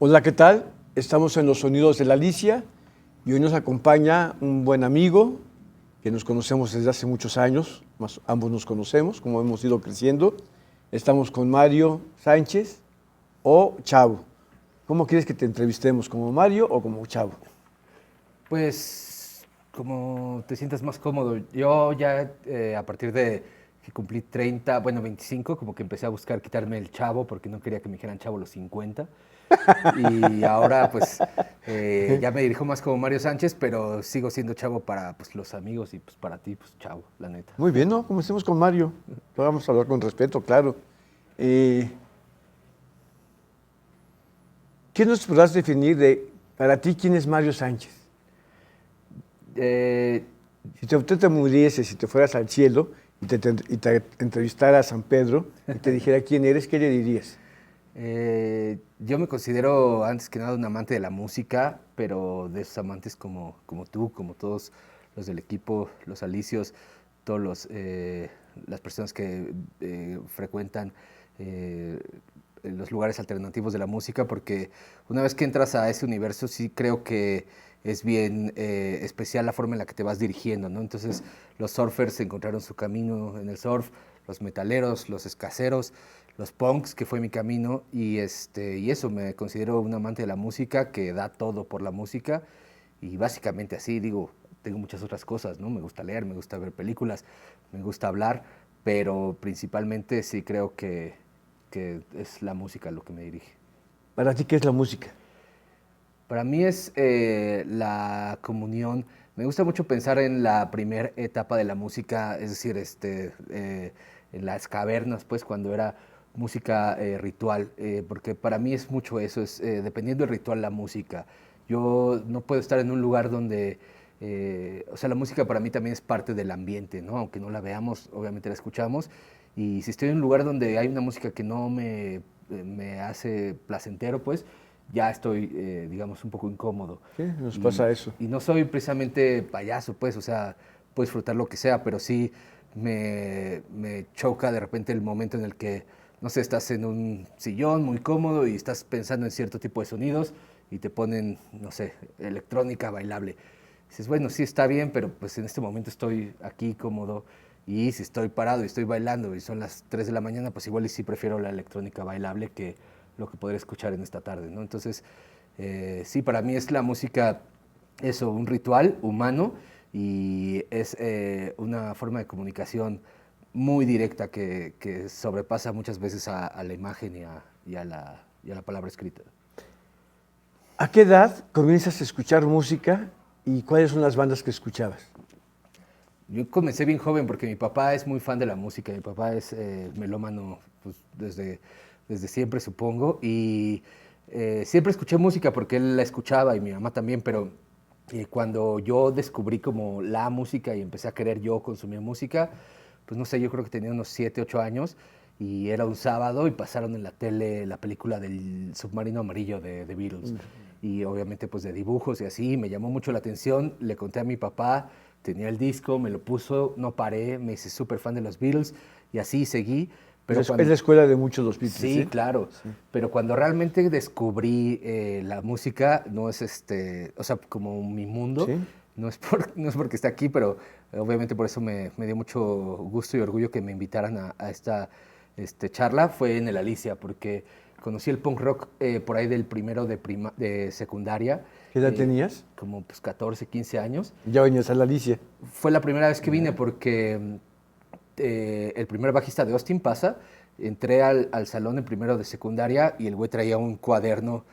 Hola, ¿qué tal? Estamos en los Sonidos de la Alicia y hoy nos acompaña un buen amigo que nos conocemos desde hace muchos años, ambos nos conocemos, como hemos ido creciendo. Estamos con Mario Sánchez o Chavo. ¿Cómo quieres que te entrevistemos, como Mario o como Chavo? Pues como te sientas más cómodo. Yo ya a partir de que cumplí 30, bueno, 25, como que empecé a buscar quitarme el chavo porque no quería que me dijeran chavo los 50. Y ahora pues ya me dirijo más como Mario Sánchez, pero sigo siendo chavo para pues, los amigos y pues para ti, pues chavo, la neta. Muy bien, ¿no? Comencemos con Mario. Vamos a hablar con respeto, claro. Eh, ¿Qué nos podrás definir para ti, quién es Mario Sánchez? Eh, Si te murieses, si te fueras al cielo y te entrevistara a San Pedro y te dijera quién eres, ¿qué le dirías? yo me considero antes que nada un amante de la música, pero de esos amantes como tú, como todos los del equipo, los alicios, todos las personas que frecuentan eh, los lugares alternativos de la música, porque una vez que entras a ese universo sí creo que es bien especial la forma en la que te vas dirigiendo, ¿no? Entonces los surfers encontraron su camino en el surf, los metaleros, los escaseros, los punks, que fue mi camino, y eso, me considero un amante de la música que da todo por la música, y básicamente así, digo, tengo muchas otras cosas, ¿no? Me gusta leer, me gusta ver películas, me gusta hablar, pero principalmente sí creo que es la música lo que me dirige. Para ti, ¿qué es la música? Para mí es la comunión. Me gusta mucho pensar en la primera etapa de la música, es decir, en las cavernas, pues cuando era música ritual, porque para mí es mucho eso, es dependiendo del ritual la música. Yo no puedo estar en un lugar donde, o sea, la música para mí también es parte del ambiente, ¿no? Aunque no la veamos, obviamente la escuchamos. Y si estoy en un lugar donde hay una música que no me hace placentero, pues ya estoy, digamos, un poco incómodo. ¿Sí? Nos Y, pasa eso. y no soy precisamente payaso, pues, o sea, puedo disfrutar lo que sea, pero sí me choca de repente el momento en el que, no sé, estás en un sillón muy cómodo y estás pensando en cierto tipo de sonidos y te ponen, no sé, electrónica bailable. Dices, bueno, sí está bien, pero pues en este momento estoy aquí cómodo y si estoy parado y estoy bailando y son las 3 de la mañana, pues igual y sí prefiero la electrónica bailable que lo que podré escuchar en esta tarde, ¿no? Entonces, sí, para mí es la música, eso, un ritual humano y es una forma de comunicación muy directa que sobrepasa muchas veces a la imagen y a la palabra escrita. ¿A qué edad comienzas a escuchar música y cuáles son las bandas que escuchabas? Yo comencé bien joven porque mi papá es muy fan de la música, mi papá es melómano pues, desde siempre, supongo, y siempre escuché música porque él la escuchaba y mi mamá también, pero cuando yo descubrí como la música y empecé a querer yo consumir música, pues no sé, yo creo que tenía unos 7, 8 años y era un sábado y pasaron en la tele la película del submarino amarillo de The Beatles. Y obviamente pues de dibujos y así, me llamó mucho la atención, le conté a mi papá, tenía el disco, me lo puso, no paré, me hice súper fan de los Beatles y así seguí. Pero Es cuando, la escuela de muchos los Beatles, sí, ¿eh? claro, Sí. pero cuando realmente descubrí la música, no es o sea, como mi mundo, ¿Sí? no es porque esté aquí, pero obviamente por eso me dio mucho gusto y orgullo que me invitaran a esta charla, fue en el Alicia, porque conocí el punk rock por ahí del primero de secundaria, ¿Qué edad tenías? como pues 14, 15 años. Ya venías a la Alicia. Fue la primera vez que vine Ya. porque el primer bajista de Austin pasa, entré al salón en primero de secundaria y el güey traía un cuaderno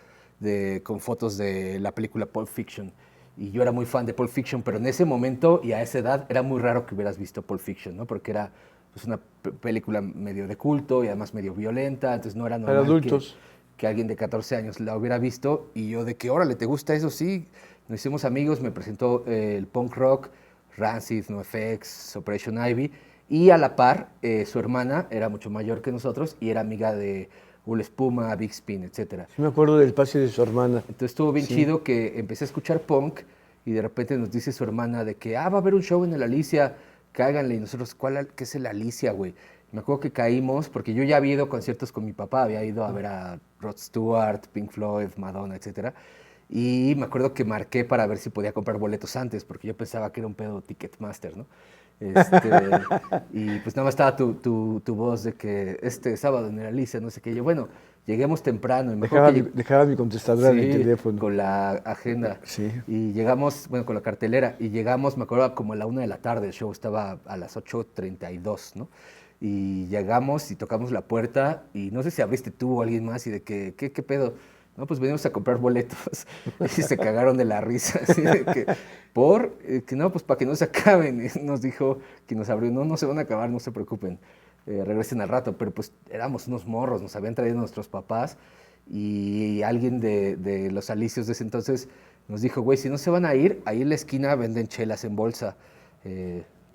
con fotos de la película Pulp Fiction. Y yo era muy fan de Pulp Fiction, pero en ese momento y a esa edad era muy raro que hubieras visto Pulp Fiction, ¿no? Porque era pues, una película medio de culto y además medio violenta, entonces no era Para normal adultos. que alguien de 14 años la hubiera visto. Y yo de que, órale, ¿te gusta eso? Sí. Nos hicimos amigos, me presentó el punk rock, Rancid, NoFX, Operation Ivy. Y a la par, su hermana era mucho mayor que nosotros y era amiga de Ul Espuma, Big Spin, etcétera. Sí me acuerdo del pase de su hermana. Entonces estuvo bien Sí. chido que empecé a escuchar punk y de repente nos dice su hermana de que, va a haber un show en el Alicia, cáiganle. Y nosotros, ¿qué es el Alicia, güey? Me acuerdo que caímos, porque yo ya había ido a conciertos con mi papá, había ido a ver a Rod Stewart, Pink Floyd, Madonna, etcétera. Y me acuerdo que marqué para ver si podía comprar boletos antes, porque yo pensaba que era un pedo Ticketmaster, ¿no? Este, y pues nada más estaba tu voz de que este sábado en el Alicia, no sé qué. Yo, bueno, lleguemos temprano. Y me acuerdo que Dejaba mi contestadora en el sí, teléfono. con la agenda. Sí. Y llegamos, bueno, con la cartelera. Y llegamos, me acuerdo, como a la 1 de la tarde. El show estaba a las 8:32, ¿no? Y llegamos y tocamos la puerta. Y no sé si abriste tú o alguien más. Y de que, ¿qué pedo? No, pues venimos a comprar boletos. Y se cagaron de la risa. Así de que, que no, pues para que no se acaben. Y nos dijo que nos abrió, no se van a acabar, no se preocupen. Regresen al rato. Pero pues éramos unos morros, nos habían traído nuestros papás. Y alguien de los alicios de ese entonces nos dijo, güey, si no se van a ir, ahí en la esquina venden chelas en bolsa,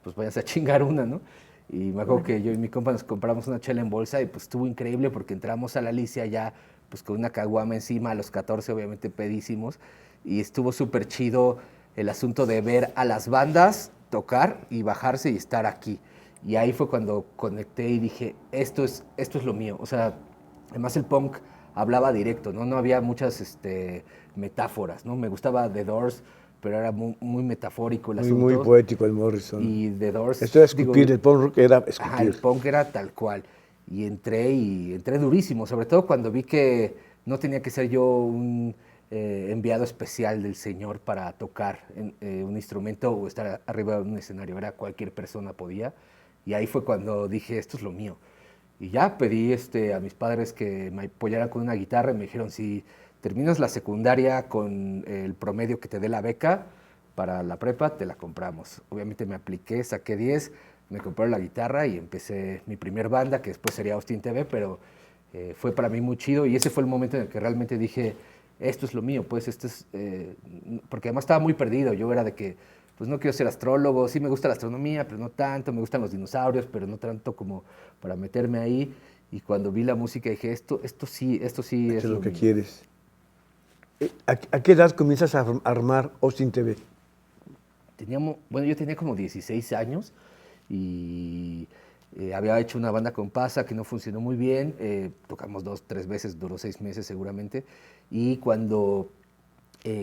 pues váyanse a chingar una, ¿no? Y me acuerdo que yo y mi compa nos compramos una chela en bolsa y pues estuvo increíble porque entramos a la Alicia ya pues con una caguama encima, a los 14 obviamente pedísimos, y estuvo súper chido el asunto de ver a las bandas tocar y bajarse y estar aquí. Y ahí fue cuando conecté y dije, esto es lo mío. O sea, además el punk hablaba directo, ¿no? No había muchas metáforas, ¿no? Me gustaba The Doors, pero era muy metafórico el asunto. Muy poético el Morrison. Y The Doors... Esto era escupir, el punk rock era escupir. Ajá, el punk era tal cual. Y entré durísimo, sobre todo cuando vi que no tenía que ser yo un enviado especial del Señor para tocar un instrumento o estar arriba de un escenario, era cualquier persona podía. Y ahí fue cuando dije, esto es lo mío. Y ya pedí a mis padres que me apoyaran con una guitarra y me dijeron, si terminas la secundaria con el promedio que te dé la beca para la prepa, te la compramos. Obviamente me apliqué, saqué 10, me compré la guitarra y empecé mi primer banda, que después sería Austin TV, pero fue para mí muy chido y ese fue el momento en el que realmente dije, esto es lo mío, pues porque además estaba muy perdido, yo era de que, pues no quiero ser astrólogo, sí me gusta la astronomía, pero no tanto, me gustan los dinosaurios, pero no tanto como para meterme ahí. Y cuando vi la música dije, esto sí Esto es es lo que mío. quieres. ¿A qué edad comienzas a armar Austin TV? Yo tenía como 16 años y había hecho una banda con Pasa que no funcionó muy bien, tocamos 2, 3 veces, duró 6 meses seguramente, y cuando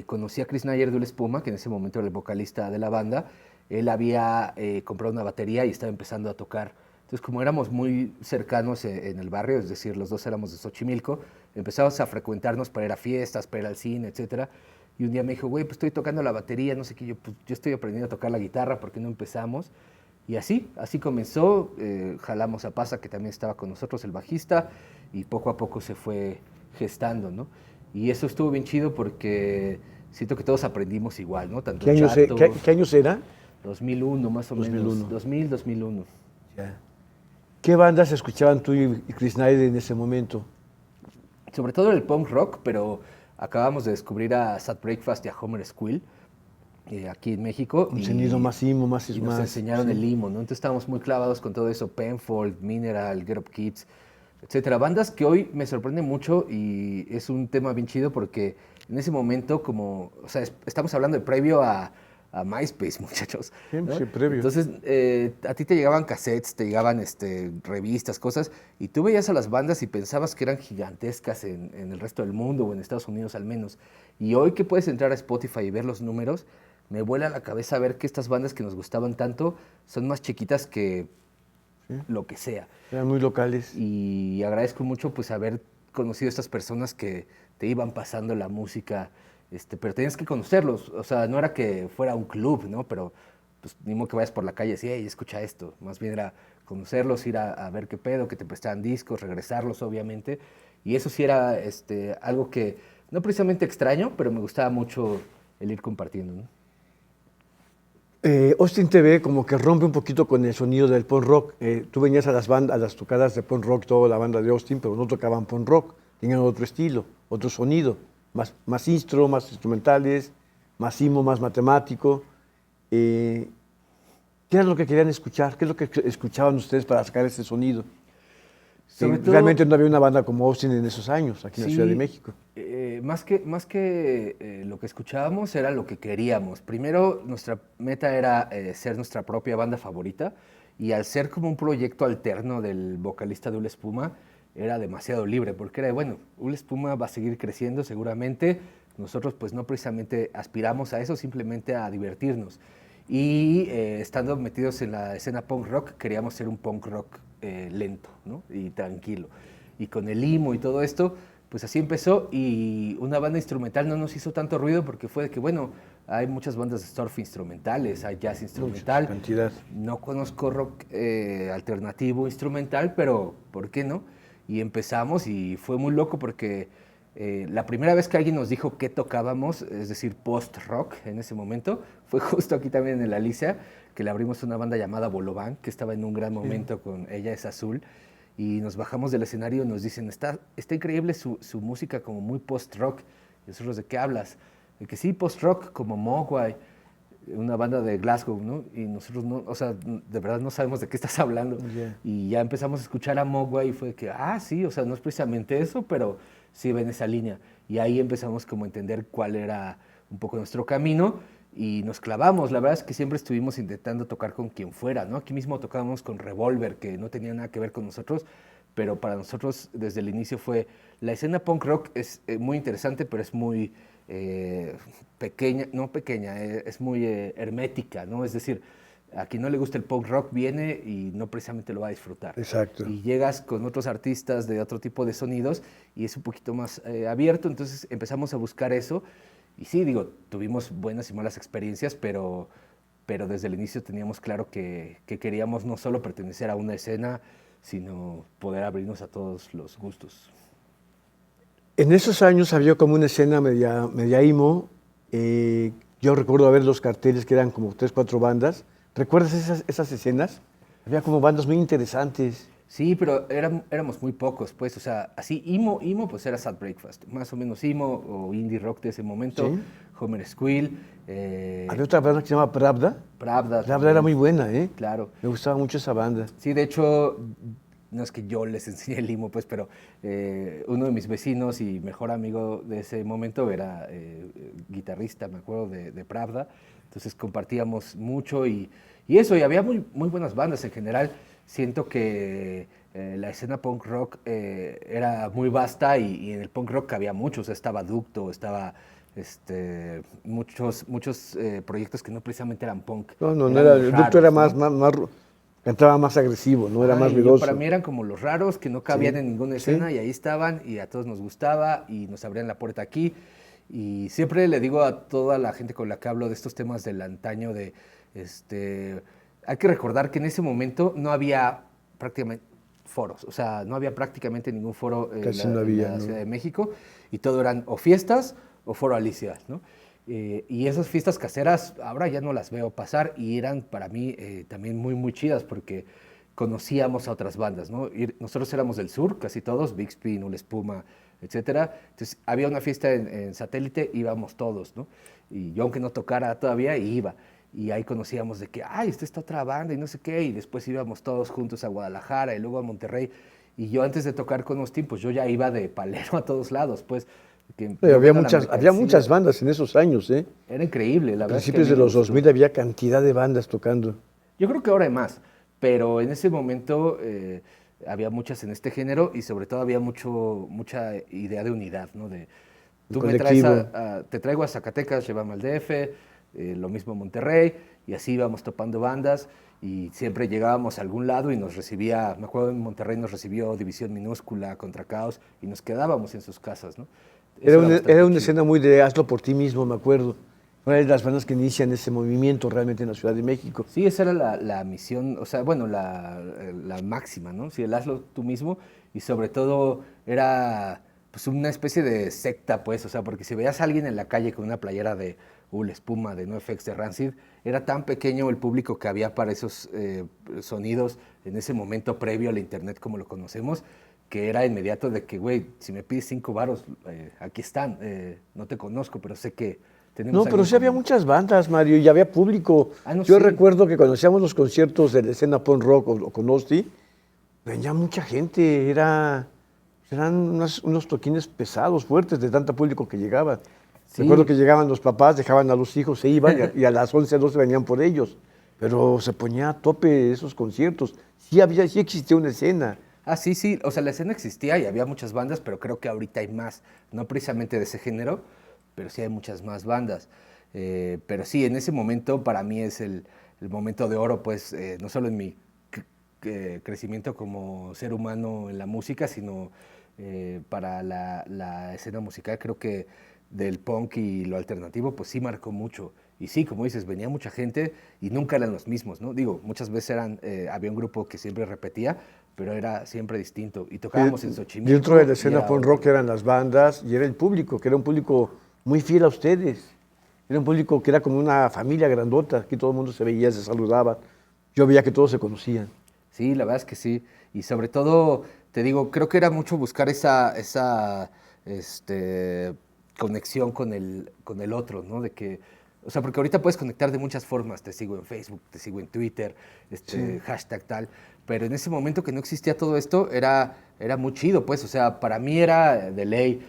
conocí a Chris Nayer de Ul Espuma, que en ese momento era el vocalista de la banda, él había comprado una batería y estaba empezando a tocar. Entonces, como éramos muy cercanos en el barrio, es decir, los dos éramos de Xochimilco, empezamos a frecuentarnos para ir a fiestas, para ir al cine, etcétera. Y un día me dijo, güey, pues estoy tocando la batería, no sé qué, pues yo estoy aprendiendo a tocar la guitarra, ¿por qué no empezamos? Y así comenzó, jalamos a Pasa, que también estaba con nosotros, el bajista, y poco a poco se fue gestando, ¿no? Y eso estuvo bien chido porque siento que todos aprendimos igual, ¿no? Tanto ¿Qué años era? 2001, más o 2001. menos. 2001. Ya. ¿Qué bandas escuchaban tú y Chris Snyder en ese momento? Sobre todo el punk rock, pero acabamos de descubrir a Sad Breakfast y a Homer Squill aquí en México. Un sonido más emo, más y nos enseñaron el emo, ¿no? Entonces estábamos muy clavados con todo eso, Penfold, Mineral, Get Up Kids, etcétera. Bandas que hoy me sorprenden mucho y es un tema bien chido porque en ese momento estamos hablando de previo a MySpace, muchachos, ¿no? Sí, previo. Entonces, a ti te llegaban cassettes, te llegaban revistas, cosas, y tú veías a las bandas y pensabas que eran gigantescas en el resto del mundo o en Estados Unidos al menos. Y hoy que puedes entrar a Spotify y ver los números, me vuela la cabeza ver que estas bandas que nos gustaban tanto son más chiquitas que lo que sea. Eran muy locales. Y agradezco mucho pues haber conocido a estas personas que te iban pasando la música, pero tenías que conocerlos. O sea, no era que fuera un club, ¿no? Pero pues ni modo que vayas por la calle y decir, hey, escucha esto. Más bien era conocerlos, ir a ver qué pedo, que te prestaran discos, regresarlos, obviamente. Y eso sí era algo que, no precisamente extraño, pero me gustaba mucho el ir compartiendo, ¿no? Austin TV como que rompe un poquito con el sonido del punk rock. Tú venías a las tocadas de punk rock, toda la banda de Austin, pero no tocaban punk rock. Tenían otro estilo, otro sonido, más más instrumentales, más emo, más matemático. ¿Qué era lo que querían escuchar? ¿Qué es lo que escuchaban ustedes para sacar ese sonido? Realmente no había una banda como Austin en esos años, aquí en la Ciudad de México. Más que lo que escuchábamos era lo que queríamos. Primero, nuestra meta era ser nuestra propia banda favorita y al ser como un proyecto alterno del vocalista de Ul Espuma, era demasiado libre, porque era, bueno, Ul Espuma va a seguir creciendo seguramente, nosotros pues no precisamente aspiramos a eso, simplemente a divertirnos. Y estando metidos en la escena punk rock, queríamos ser un punk rock lento, ¿no? Y tranquilo. Y con el emo y todo esto, pues así empezó, y una banda instrumental no nos hizo tanto ruido porque fue de que, bueno, hay muchas bandas de surf instrumentales, hay jazz instrumental. Mucha cantidad. No conozco rock alternativo instrumental, pero ¿por qué no? Y empezamos y fue muy loco porque la primera vez que alguien nos dijo qué tocábamos, es decir, post-rock en ese momento, fue justo aquí también en la Alicia, que le abrimos una banda llamada Bolobán, que estaba en un gran momento con Ella es Azul, y nos bajamos del escenario y nos dicen, está increíble su música como muy post-rock. Y nosotros, ¿de qué hablas? De que sí, post-rock como Mogwai, una banda de Glasgow, ¿no? Y nosotros no, o sea, de verdad no sabemos de qué estás hablando. Yeah. Y ya empezamos a escuchar a Mogwai y fue que, sí, o sea, no es precisamente eso, pero sí va en esa línea. Y ahí empezamos como a entender cuál era un poco nuestro camino y nos clavamos. La verdad es que siempre estuvimos intentando tocar con quien fuera, ¿no? Aquí mismo tocábamos con Revolver, que no tenía nada que ver con nosotros, pero para nosotros desde el inicio fue, la escena punk rock es muy interesante, pero es muy pequeña, no pequeña, es muy hermética, ¿no? Es decir, a quien no le gusta el punk rock viene y no precisamente lo va a disfrutar. Exacto. Y llegas con otros artistas de otro tipo de sonidos y es un poquito más abierto, entonces empezamos a buscar eso. Y sí, digo, tuvimos buenas y malas experiencias, pero desde el inicio teníamos claro que queríamos no solo pertenecer a una escena, sino poder abrirnos a todos los gustos. En esos años había como una escena media emo. Yo recuerdo ver los carteles que eran como 3, 4 bandas. ¿Recuerdas esas escenas? Había como bandas muy interesantes. Sí, pero éramos muy pocos, pues, o sea, así, emo, pues era Sad Breakfast, más o menos emo o indie rock de ese momento, ¿Sí? Homer Squill. Había otra banda que se llama Pravda. Pravda. Pravda era muy buena, ¿eh? Claro. Me gustaba mucho esa banda. Sí, de hecho, no es que yo les enseñe el emo, pues, pero uno de mis vecinos y mejor amigo de ese momento era guitarrista, me acuerdo, de Pravda, entonces compartíamos mucho y eso, y había muy, muy buenas bandas en general. Siento que la escena punk rock era muy vasta y en el punk rock había muchos, estaba Ducto, estaba muchos proyectos que no precisamente eran punk. No eran era, los el raros, Ducto era ¿no? más, cantaba más agresivo, no era más Y ruidoso. para mí eran como los raros que no cabían Sí, en ninguna escena sí. y ahí estaban y a todos nos gustaba y nos abrían la puerta aquí. Y siempre le digo a toda la gente con la que hablo de estos temas del antaño de hay que recordar que en ese momento no había prácticamente foros, o sea, no había prácticamente ningún foro Casi no había, en la ¿no? Ciudad de México y todo eran o fiestas o foro Alicia, ¿no? Y esas fiestas caseras ahora ya no las veo pasar y eran para mí también muy, muy chidas porque conocíamos a otras bandas, ¿no? Nosotros éramos del sur, casi todos, Bixby, Ul Espuma, etcétera. Entonces había una fiesta en Satélite, íbamos todos, ¿no? Y yo aunque no tocara todavía, iba. Y ahí conocíamos de que, esta otra banda y no sé qué, y después íbamos todos juntos a Guadalajara y luego a Monterrey. Y yo antes de tocar con Austin, pues yo ya iba de palero a todos lados, pues. Había muchas bandas en esos años, ¿eh? Era increíble, la A verdad. principios de los 2000 había cantidad de bandas tocando. Yo creo que ahora hay más, pero en ese momento había muchas en este género y sobre todo había mucha idea de unidad, ¿no? De, tú me traes te traigo a Zacatecas, llévame al DF, lo mismo Monterrey, y así íbamos topando bandas y siempre llegábamos a algún lado y nos recibía, me acuerdo en Monterrey nos recibió División Minúscula contra Caos y nos quedábamos en sus casas, ¿no? Era una escena muy de hazlo por ti mismo, me acuerdo. Una de las bandas que inician ese movimiento realmente en la Ciudad de México. Sí, esa era la misión, o sea, bueno, la máxima, ¿no? Sí, el hazlo tú mismo y sobre todo era pues una especie de secta, pues, o sea, porque si veías a alguien en la calle con una playera de Ul Espuma, de NoFX, de Rancid, era tan pequeño el público que había para esos sonidos en ese momento previo al internet como lo conocemos, que era inmediato de que, güey, si me pides 5 varos, aquí están, no te conozco, pero sé que tenemos... No, pero sí había muchas bandas, Mario, y había público. No, Yo sí. recuerdo que cuando hacíamos los conciertos de la escena punk rock o con Osti, venía mucha gente, eran unos toquines pesados, fuertes, de tanto público que llegaba. Sí. Recuerdo que llegaban los papás, dejaban a los hijos, se iban y a las 11, 12 venían por ellos. Pero se ponía a tope esos conciertos. Sí existía una escena. Ah, sí, sí, o sea, la escena existía y había muchas bandas, pero creo que ahorita hay más, no precisamente de ese género, pero sí hay muchas más bandas. Pero sí, en ese momento para mí es el momento de oro, pues, no solo en mi crecimiento como ser humano en la música, sino para la escena musical, creo que del punk y lo alternativo, pues sí marcó mucho. Y sí, como dices, venía mucha gente y nunca eran los mismos, ¿no? Digo, muchas veces había un grupo que siempre repetía, pero era siempre distinto. Y Y tocábamos en dentro de Xochimilco la y escena era punk rock otro. eran las bandas y era el público, que era un público muy fiel a ustedes. Era un público que era como una familia grandota, aquí todo el mundo se veía, se saludaba. Yo veía que todos se conocían. Sí, la verdad es que sí. Y sobre todo, te digo, creo que era mucho buscar esa conexión con el otro, ¿no? De que, o sea, porque ahorita puedes conectar de muchas formas. Te sigo en Facebook, te sigo en Twitter, Sí. hashtag tal. Pero en ese momento que no existía todo esto, era muy chido, pues. O sea, para mí era de ley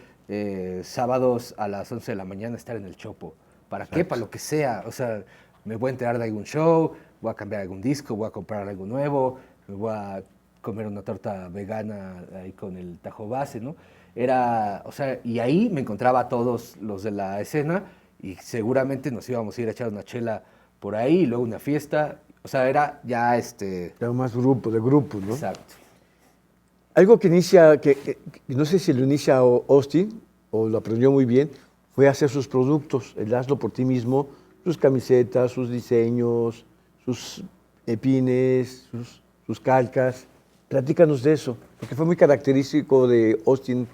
sábados a las 11 de la mañana estar en el Chopo. ¿Para qué? Para Exacto. lo que sea. O sea, me voy a enterar de algún show, voy a cambiar algún disco, voy a comprar algo nuevo, me voy a comer una torta vegana ahí con el tajo base, ¿no? Era, o sea, y ahí me encontraba a todos los de la escena y seguramente nos íbamos a ir a echar una chela por ahí y luego una fiesta. O sea, era ya Era más grupo, de grupos, ¿no? exacto. Algo que inicia, que no sé si lo inicia Austin o lo aprendió muy bien, fue hacer sus productos, el hazlo por ti mismo, sus camisetas, sus diseños, sus pines, sus calcas. Platícanos de eso, porque fue muy característico de Austin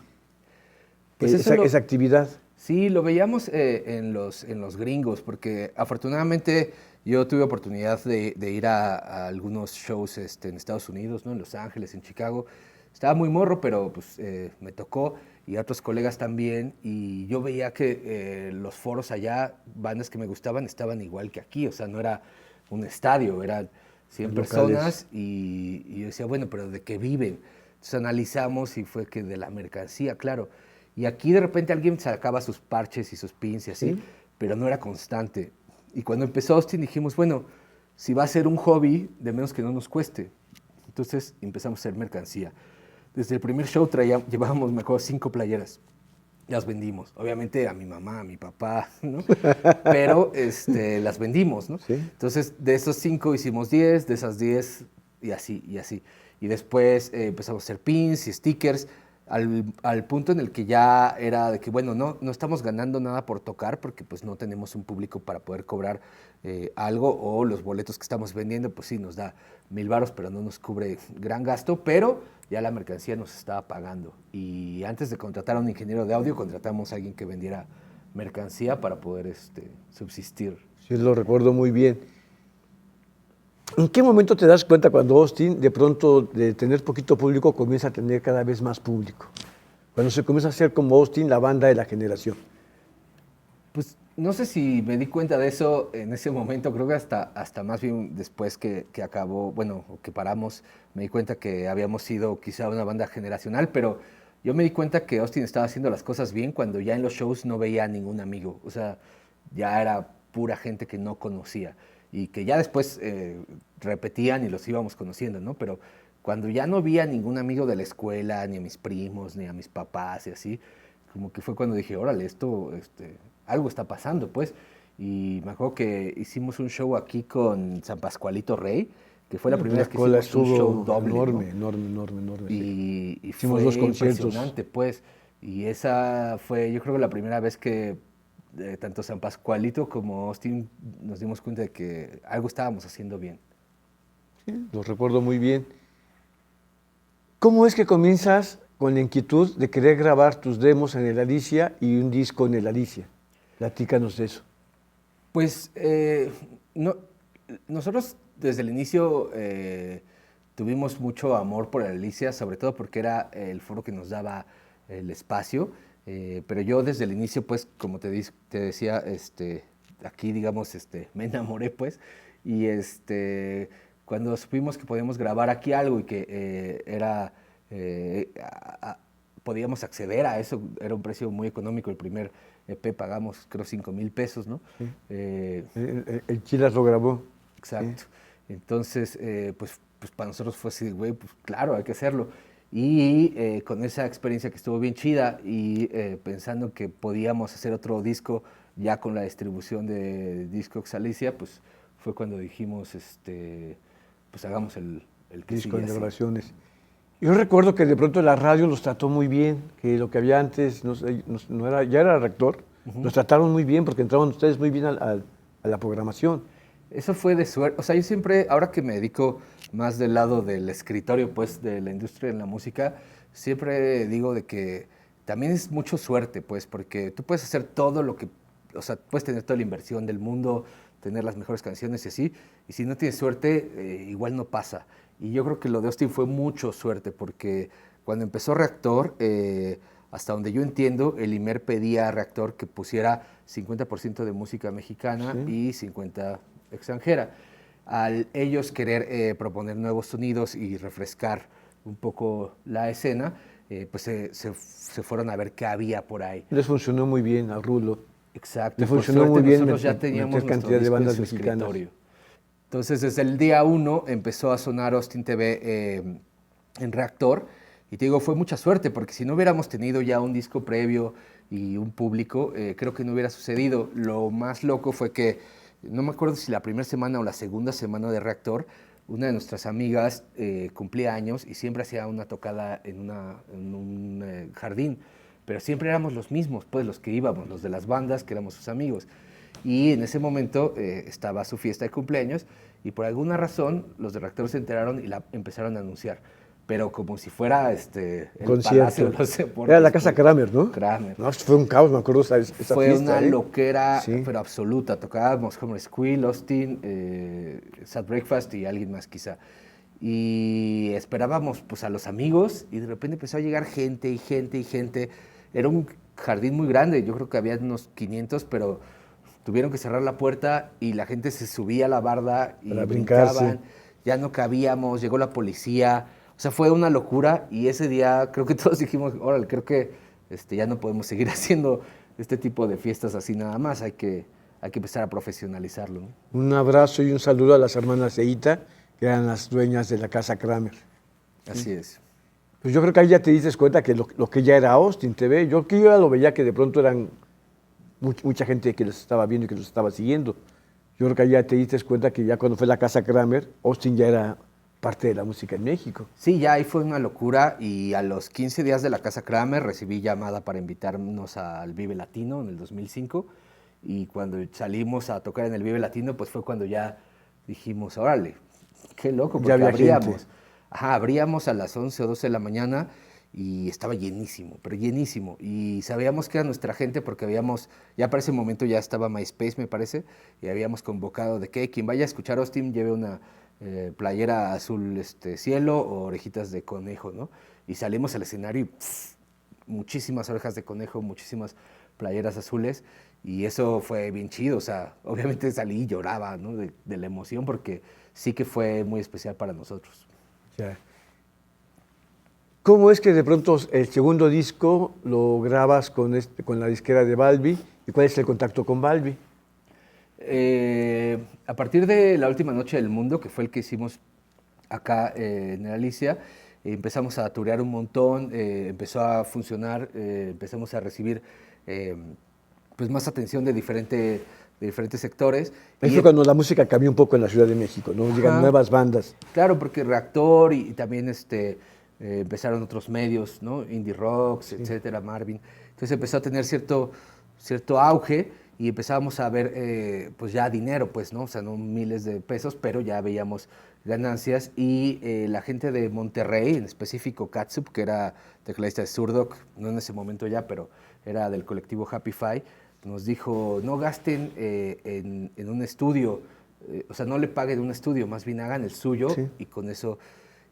Pues eso esa actividad. sí, lo veíamos en los gringos, porque afortunadamente yo tuve oportunidad de ir a algunos shows en Estados Unidos, ¿no? En Los Ángeles, en Chicago. Estaba muy morro, pero pues me tocó y a otros colegas también. Y yo veía que los foros allá, bandas que me gustaban, estaban igual que aquí. O sea, no era un estadio, eran 100 Los locales. personas y yo decía, bueno, pero ¿de qué viven? Entonces analizamos y fue que de la mercancía, claro. Y aquí de repente alguien sacaba sus parches y sus pins y así, ¿Sí? pero no era constante. Y cuando empezó Austin dijimos, bueno, si va a ser un hobby, de menos que no nos cueste. Entonces empezamos a hacer mercancía. Desde el primer show llevábamos, me acuerdo, 5 playeras. Las vendimos. Obviamente a mi mamá, a mi papá, ¿no? Pero las vendimos, ¿no? ¿Sí? Entonces, de esos 5 hicimos 10, de esas 10 y así, y así. Y después empezamos a hacer pins y stickers al punto en el que ya era de que, bueno, no estamos ganando nada por tocar porque pues no tenemos un público para poder cobrar algo o los boletos que estamos vendiendo, pues sí, nos da 1,000 varos, pero no nos cubre gran gasto, pero ya la mercancía nos estaba pagando. Y antes de contratar a un ingeniero de audio, contratamos a alguien que vendiera mercancía para poder subsistir. Sí, lo recuerdo muy bien. ¿En qué momento te das cuenta cuando Austin, de pronto, de tener poquito público, comienza a tener cada vez más público? Cuando se comienza a hacer como Austin la banda de la generación. Pues no sé si me di cuenta de eso en ese momento, creo que hasta más bien después que acabó, bueno, o que paramos, me di cuenta que habíamos sido quizá una banda generacional, pero yo me di cuenta que Austin estaba haciendo las cosas bien cuando ya en los shows no veía a ningún amigo, o sea, ya era pura gente que no conocía y que ya después repetían y los íbamos conociendo, ¿no? Pero cuando ya no vi a ningún amigo de la escuela, ni a mis primos, ni a mis papás y así, como que fue cuando dije, órale, esto, algo está pasando, pues. Y me acuerdo que hicimos un show aquí con San Pascualito Rey, que fue la primera La vez que cola hicimos un show estuvo doble, ¿no? enorme, enorme, enorme, enorme, sí. Y Hicimos 2 fue conciertos. impresionante, pues. Y esa fue, yo creo que la primera vez que tanto San Pascualito como Austin nos dimos cuenta de que algo estábamos haciendo bien. Sí, los recuerdo muy bien. ¿Cómo es que comienzas con la inquietud de querer grabar tus demos en el Alicia y un disco en el Alicia? Platícanos de eso. Pues no, nosotros desde el inicio tuvimos mucho amor por Alicia, sobre todo porque era el foro que nos daba el espacio, pero yo desde el inicio, pues, como te decía, aquí, digamos, me enamoré, pues, y cuando supimos que podíamos grabar aquí algo y que podíamos acceder a eso, era un precio muy económico, el primer EP pagamos creo 5,000 pesos, ¿no? Sí. Eh, El Chilas lo grabó. Sí. exacto. Entonces, pues para nosotros fue así, de, güey, pues claro, hay que hacerlo. Y con esa experiencia que estuvo bien chida y pensando que podíamos hacer otro disco ya con la distribución de Discogs Alicia, pues fue cuando dijimos, pues hagamos el que Disco sigue de así. grabaciones. Yo recuerdo que de pronto la radio los trató muy bien, que lo que había antes no era, ya era Reactor, los trataron muy bien porque entraban ustedes muy bien a la programación. Eso fue de suerte. O sea, yo siempre, ahora que me dedico más del lado del escritorio, pues, de la industria de la música, siempre digo de que también es mucho suerte, pues, porque tú puedes hacer todo lo que, o sea, puedes tener toda la inversión del mundo, tener las mejores canciones y así, y si no tienes suerte, igual no pasa. Y yo creo que lo de Austin fue mucho suerte, porque cuando empezó Reactor, hasta donde yo entiendo, el IMER pedía a Reactor que pusiera 50% de música mexicana Sí. y 50% extranjera. Al ellos querer proponer nuevos sonidos y refrescar un poco la escena, pues se fueron a ver qué había por ahí. Les funcionó muy bien a Rulo. Exacto, Le y por funcionó suerte muy bien nosotros ya teníamos meter nuestro cantidad de disco en bandas su mexicanas. escritorio. Entonces, desde el día 1 empezó a sonar Austin TV en Reactor. Y te digo, fue mucha suerte, porque si no hubiéramos tenido ya un disco previo y un público, creo que no hubiera sucedido. Lo más loco fue que, no me acuerdo si la primera semana o la segunda semana de Reactor, una de nuestras amigas cumplía años y siempre hacía una tocada en un jardín. Pero siempre éramos los mismos, pues los que íbamos, los de las bandas, que éramos sus amigos. Y en ese momento estaba su fiesta de cumpleaños y por alguna razón los de Reactor se enteraron y la empezaron a anunciar. Pero como si fuera el Concierto. Palacio de los Deportes. Era la casa pues. Kramer, ¿no? Kramer. No, fue un caos, me acuerdo esa Fue fiesta, una ¿eh? loquera, Sí. pero absoluta. Tocábamos Homer Squill, Austin, Sad Breakfast y alguien más quizá. Y esperábamos pues a los amigos y de repente empezó a llegar gente y gente y gente. Era un jardín muy grande, yo creo que había unos 500, pero tuvieron que cerrar la puerta y la gente se subía a la barda y Para brincarse. brincaban. Ya no cabíamos, llegó la policía. O sea, fue una locura y ese día creo que todos dijimos, órale, creo que ya no podemos seguir haciendo este tipo de fiestas así nada más, hay que empezar a profesionalizarlo, ¿no? Un abrazo y un saludo a las hermanas Eita, que eran las dueñas de la casa Kramer. Así es. Pues yo creo que ahí ya te diste cuenta que lo que ya era Austin TV. Yo que yo ya lo veía que de pronto eran mucha gente que los estaba viendo y que los estaba siguiendo. Yo creo que ahí ya te diste cuenta que ya cuando fue la casa Kramer, Austin ya era parte de la música en México. Sí, ya ahí fue una locura y a los 15 días de la Casa Kramer recibí llamada para invitarnos al Vive Latino en el 2005 y cuando salimos a tocar en el Vive Latino pues fue cuando ya dijimos, órale, qué loco, Ya porque había abríamos. gente. Ajá, abríamos a las 11 o 12 de la mañana y estaba llenísimo, pero llenísimo. Y sabíamos que era nuestra gente porque ya para ese momento ya estaba MySpace, me parece, y habíamos convocado de que quien vaya a escuchar Austin lleve una playera azul cielo o orejitas de conejo, ¿no? Y salimos al escenario y muchísimas orejas de conejo, muchísimas playeras azules, y eso fue bien chido, o sea, obviamente salí y lloraba, ¿no? De la emoción porque sí que fue muy especial para nosotros. Ya. ¿Cómo es que de pronto el segundo disco lo grabas con la disquera de Balbi? ¿Y cuál es el contacto con Balbi? A partir de La Última Noche del Mundo, que fue el que hicimos acá en Alicia, empezamos a turear un montón, empezó a funcionar, empezamos a recibir pues más atención de diferentes sectores. Ahí fue cuando la música cambió un poco en la Ciudad de México, ¿no? Llegan Ajá. nuevas bandas. Claro, porque Reactor y también empezaron otros medios, ¿no? Indie Rocks, etcétera, Marvin. Entonces empezó a tener cierto auge y empezábamos a ver pues ya dinero, pues, ¿no? O sea, no miles de pesos, pero ya veíamos ganancias y la gente de Monterrey, en específico Katsup, que era tecladista de Surdoc, no en ese momento ya, pero era del colectivo Happy Five, nos dijo, no gasten en un estudio, o sea, no le paguen un estudio, más bien hagan el suyo, Sí. y con eso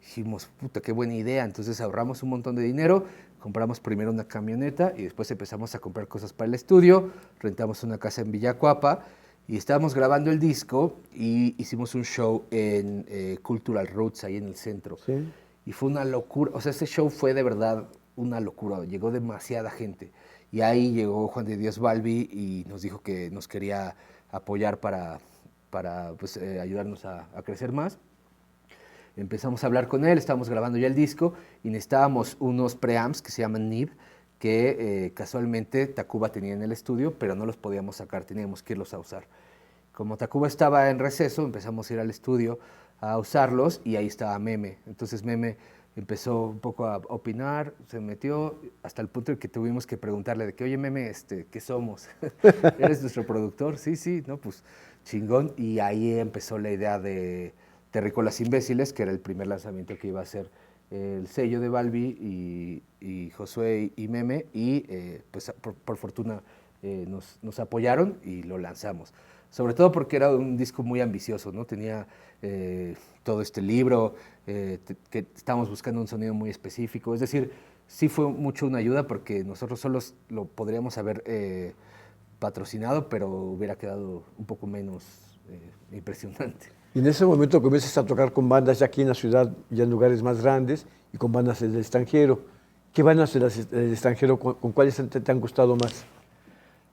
dijimos, puta, qué buena idea. Entonces ahorramos un montón de dinero, compramos primero una camioneta y después empezamos a comprar cosas para el estudio, rentamos una casa en Villacuapa y estábamos grabando el disco y hicimos un show en Cultural Roots, ahí en el centro. Sí. Y fue una locura, o sea, ese show fue de verdad una locura, llegó demasiada gente. Y ahí llegó Juan de Dios Balbi y nos dijo que nos quería apoyar para pues, ayudarnos a crecer más. empezamos a hablar con él, estábamos grabando ya el disco y necesitábamos unos preamps que se llaman NIB, que casualmente Tacuba tenía en el estudio, pero no los podíamos sacar, teníamos que irlos a usar. Como Tacuba estaba en receso, empezamos a ir al estudio a usarlos y ahí estaba Meme. Entonces Meme empezó un poco a opinar, se metió hasta el punto en que tuvimos que preguntarle de que, oye Meme, ¿qué somos? ¿Eres nuestro productor? Sí, sí, no, pues chingón. Y ahí empezó la idea de Terrícolas Imbéciles, que era el primer lanzamiento que iba a ser el sello de Balbi y Josué y Meme, y pues por fortuna nos apoyaron y lo lanzamos. Sobre todo porque era un disco muy ambicioso, ¿no? Tenía todo este libro, que estábamos buscando un sonido muy específico, es decir, sí fue mucho una ayuda porque nosotros solos lo podríamos haber patrocinado, pero hubiera quedado un poco menos impresionante. Y en ese momento comienzas a tocar con bandas ya aquí en la ciudad, ya en lugares más grandes, y con bandas del extranjero. ¿Qué bandas del extranjero, con cuáles te han gustado más?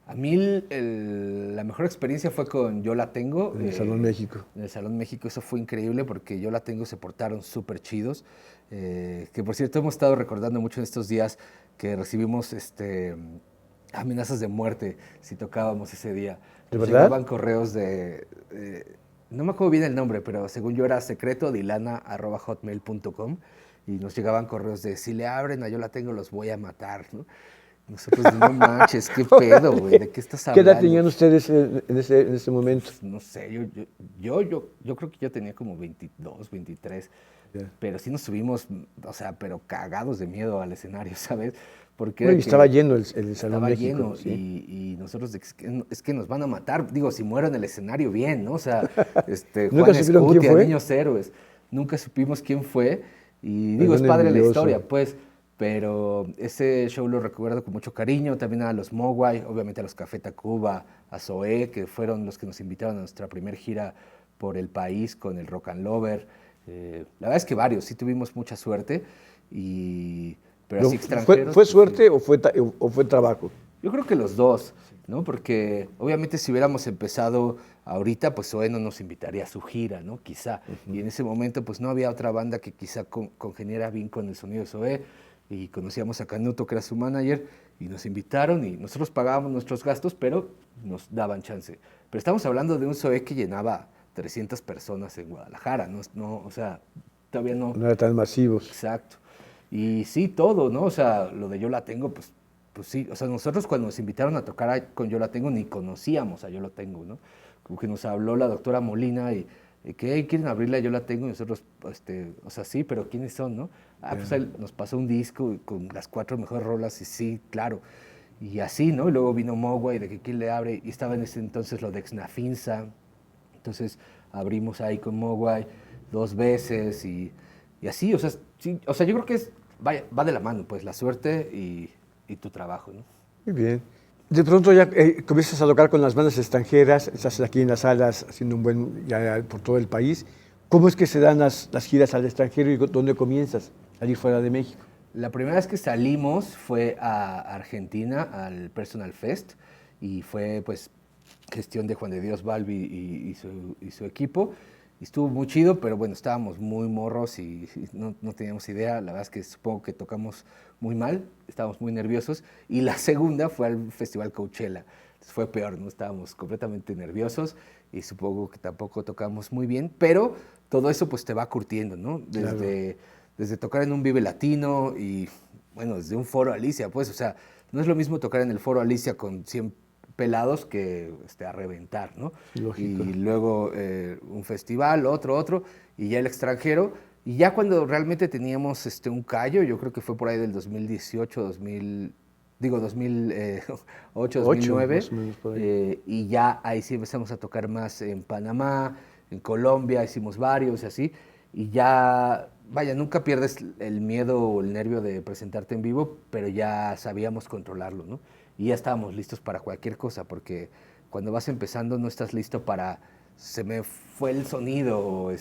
A mí la mejor experiencia fue con Yo La Tengo. En el Salón México. En el Salón México, eso fue increíble porque Yo La Tengo se portaron súper chidos. Que por cierto hemos estado recordando mucho en estos días que recibimos amenazas de muerte si tocábamos ese día. ¿De Nos verdad? llegaban correos no me acuerdo bien el nombre, pero según yo era secretodilana@hotmail.com y nos llegaban correos de si le abren a Yo La Tengo los voy a matar, ¿no? Nosotros, no manches, qué pedo, güey, ¿de qué estás ¿Qué hablando? edad tenían ustedes en ese momento? No sé, yo creo que yo tenía como 22, 23, Ya. pero sí nos subimos, o sea, pero cagados de miedo al escenario, ¿sabes? Porque Bueno, era y que estaba lleno el Salón estaba México. lleno Sí. y nosotros es que nos van a matar, digo, si muero en el escenario, bien, ¿no? O sea, ¿Nunca Juan supieron quién Escutia, fue? Niños Héroes, nunca supimos quién fue y Pero digo, es no padre la envidioso. historia, pues, pero ese show lo recuerdo con mucho cariño, también a los Mogwai, obviamente a los Café Tacuba, a Zoé, que fueron los que nos invitaron a nuestra primera gira por el país con el Rock and Lover. La verdad es que varios, sí tuvimos mucha suerte, pero así extranjeros. ¿Fue pues, suerte sí. o fue trabajo? Yo creo que los dos, ¿no? Porque obviamente si hubiéramos empezado ahorita, pues Zoé no nos invitaría a su gira, ¿no? Quizá. Y en ese momento, pues no había otra banda que quizá congeniara bien con el sonido de Zoé. Y conocíamos a Canuto, que era su manager, y nos invitaron y nosotros pagábamos nuestros gastos, pero nos daban chance. Pero estamos hablando de un Zoé que llenaba 300 personas en Guadalajara, ¿no? O sea, todavía no. No eran tan masivos. Exacto. Y sí, todo, ¿no? O sea, lo de Yo La Tengo, pues sí. O sea, nosotros cuando nos invitaron a tocar con Yo La Tengo, ni conocíamos a Yo La Tengo, ¿no? Como que nos habló la doctora Molina y que "Hey, quieren abrirla, Yo La Tengo", y nosotros, o sea, sí, pero ¿quiénes son, no? Pues él nos pasó un disco con las 4 mejores rolas y sí, claro. Y así, ¿no? Y luego vino Mogwai de que quién le abre y estaba en ese entonces lo de Exnafinsa. Entonces abrimos ahí con Mogwai 2 veces y así, o sea, sí, o sea, yo creo que va de la mano, pues, la suerte y tu trabajo, ¿no? Muy bien. De pronto ya comienzas a tocar con las bandas extranjeras, estás aquí en las salas haciendo un buen, ya por todo el país. ¿Cómo es que se dan las giras al extranjero y dónde comienzas? Allí fuera de México. La primera vez que salimos fue a Argentina, al Personal Fest, y fue pues gestión de Juan de Dios Balbi y su equipo. Y estuvo muy chido, pero bueno, estábamos muy morros y no teníamos idea. La verdad es que supongo que tocamos muy mal, estábamos muy nerviosos. Y la segunda fue al Festival Coachella. Entonces fue peor, ¿no? Estábamos completamente nerviosos y supongo que tampoco tocamos muy bien, pero todo eso pues te va curtiendo, ¿no? Desde tocar en un Vive Latino y, bueno, desde un Foro Alicia, pues, o sea, no es lo mismo tocar en el Foro Alicia con 100 pelados que a reventar, ¿no? Lógico. Y luego un festival, otro, y ya el extranjero. Y ya cuando realmente teníamos un callo, yo creo que fue por ahí del 2018, 2008, 2009, más o menos por ahí. y ya ahí sí empezamos a tocar más en Panamá, en Colombia, hicimos varios y así, y ya, vaya, nunca pierdes el miedo o el nervio de presentarte en vivo, pero ya sabíamos controlarlo, ¿no? Y ya estábamos listos para cualquier cosa, porque cuando vas empezando no estás listo para, se me fue el sonido, o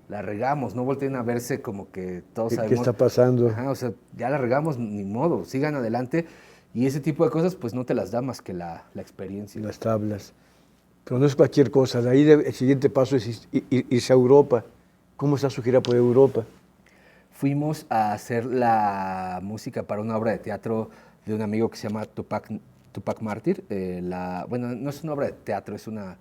la regamos, no volteen a verse como que todos sabemos. ¿Qué está pasando? Ajá, o sea, ya la regamos, ni modo, sigan adelante. Y ese tipo de cosas, pues no te las da más que la experiencia. Las tablas. Pero no es cualquier cosa. De ahí el siguiente paso es irse a Europa. ¿Cómo está su gira por Europa? Fuimos a hacer la música para una obra de teatro de un amigo que se llama Tupac Mártir. Bueno, no es una obra de teatro, es una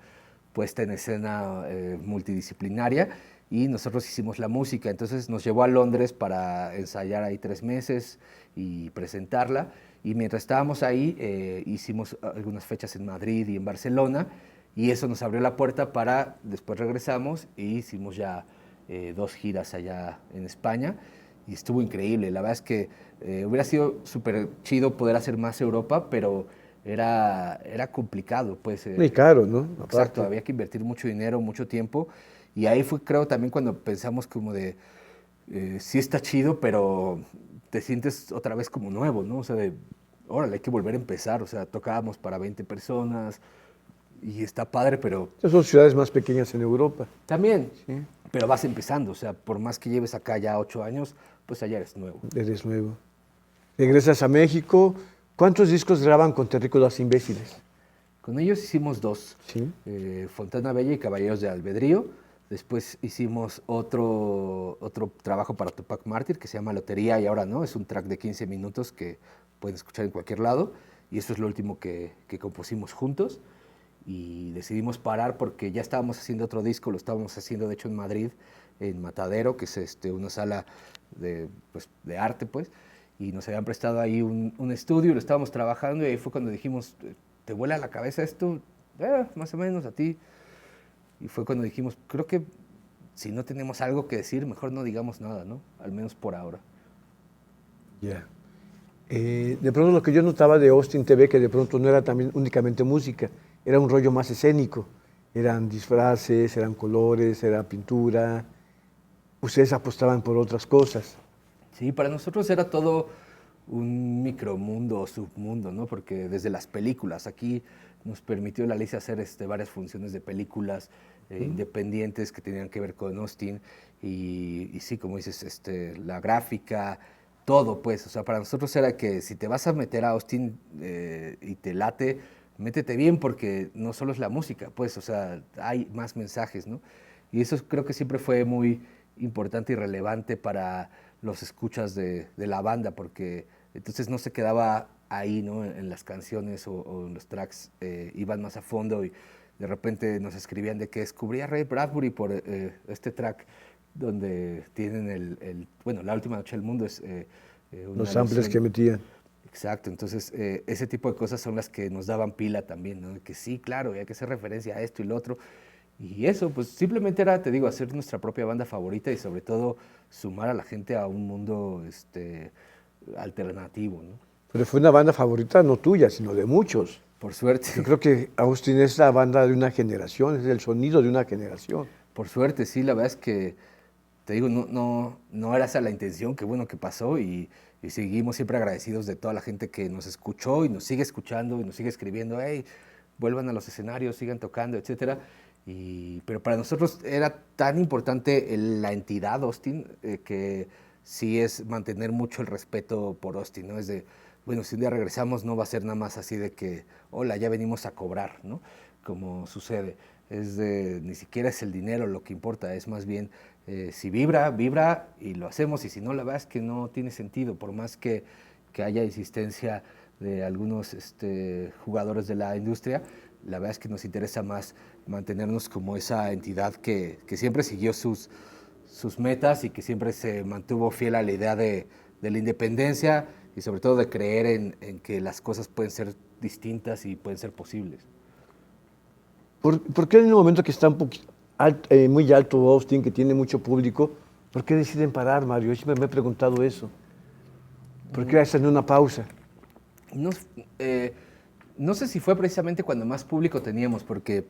puesta en escena multidisciplinaria y nosotros hicimos la música. Entonces nos llevó a Londres para ensayar ahí 3 meses y presentarla. Y mientras estábamos ahí, hicimos algunas fechas en Madrid y en Barcelona y eso nos abrió la puerta para, después regresamos y hicimos ya 2 giras allá en España y estuvo increíble. La verdad es que hubiera sido súper chido poder hacer más Europa, pero era complicado, pues. Muy caro, ¿no? Exacto, Aparte. había que invertir mucho dinero, mucho tiempo y ahí fue, creo, también cuando pensamos como de, sí está chido, pero te sientes otra vez como nuevo, ¿no? O sea, de, órale, hay que volver a empezar, o sea, tocábamos para 20 personas y está padre, pero Estas son ciudades más pequeñas en Europa. también, Sí, pero vas empezando, o sea, por más que lleves acá ya 8 años, pues allá eres nuevo. eres nuevo. Regresas a México. ¿Cuántos discos graban con Terrícolas Imbéciles? Con ellos hicimos 2, Sí. Fontana Bella y Caballeros de Albedrío. Después hicimos otro trabajo para Tupac Mártir que se llama Lotería y ahora no, es un track de 15 minutos que pueden escuchar en cualquier lado. Y eso es lo último que compusimos juntos. Y decidimos parar porque ya estábamos haciendo otro disco, lo estábamos haciendo de hecho en Madrid, en Matadero, que es una sala de arte, pues, y nos habían prestado ahí un estudio, lo estábamos trabajando y ahí fue cuando dijimos, ¿te vuela la cabeza esto? Más o menos a ti. Y fue cuando dijimos, creo que si no tenemos algo que decir, mejor no digamos nada, ¿no? Al menos por ahora. Ya. De pronto lo que yo notaba de Austin TV, que de pronto no era también únicamente música, era un rollo más escénico. Eran disfraces, eran colores, era pintura. Ustedes apostaban por otras cosas. Sí, para nosotros era todo un micromundo o submundo, ¿no? Porque desde las películas, aquí nos permitió la Alicia hacer varias funciones de películas independientes que tenían que ver con Austin y sí, como dices, la gráfica, todo, pues, o sea, para nosotros era que si te vas a meter a Austin y te late, métete bien porque no solo es la música, pues, o sea, hay más mensajes, ¿no? Y eso creo que siempre fue muy importante y relevante para los escuchas de la banda, porque entonces no se quedaba ahí, ¿no? En las canciones o en los tracks, iban más a fondo y de repente nos escribían de que descubrí a Ray Bradbury por este track donde tienen bueno, La Última Noche del Mundo es una Los samples alusión. que metían. Exacto, entonces ese tipo de cosas son las que nos daban pila también, ¿no? De que sí, claro, hay que hacer referencia a esto y lo otro. Y eso, pues simplemente era, te digo, hacer nuestra propia banda favorita y sobre todo sumar a la gente a un mundo alternativo, ¿no? Pero fue una banda favorita no tuya, sino de muchos. Por suerte. Yo creo que Austin es la banda de una generación, es el sonido de una generación. Por suerte, sí, la verdad es que, te digo, no era esa la intención, qué bueno que pasó y seguimos siempre agradecidos de toda la gente que nos escuchó y nos sigue escuchando y nos sigue escribiendo, hey, vuelvan a los escenarios, sigan tocando, etcétera. Pero para nosotros era tan importante la entidad Austin que sí es mantener mucho el respeto por Austin, ¿no? Es de, bueno, si un día regresamos no va a ser nada más así de que, hola, ya venimos a cobrar, ¿no? Como sucede. Es de, ni siquiera es el dinero lo que importa, es más bien si vibra, vibra y lo hacemos, y si no, la verdad es que no tiene sentido, por más que haya insistencia de algunos jugadores de la industria, la verdad es que nos interesa más mantenernos como esa entidad que siempre siguió sus metas y que siempre se mantuvo fiel a la idea de la independencia y sobre todo de creer en que las cosas pueden ser distintas y pueden ser posibles. ¿Por qué en el momento que está muy alto Austin, que tiene mucho público, por qué deciden parar, Mario? Yo siempre me he preguntado eso. ¿Por qué hacen una pausa? No, no sé si fue precisamente cuando más público teníamos, porque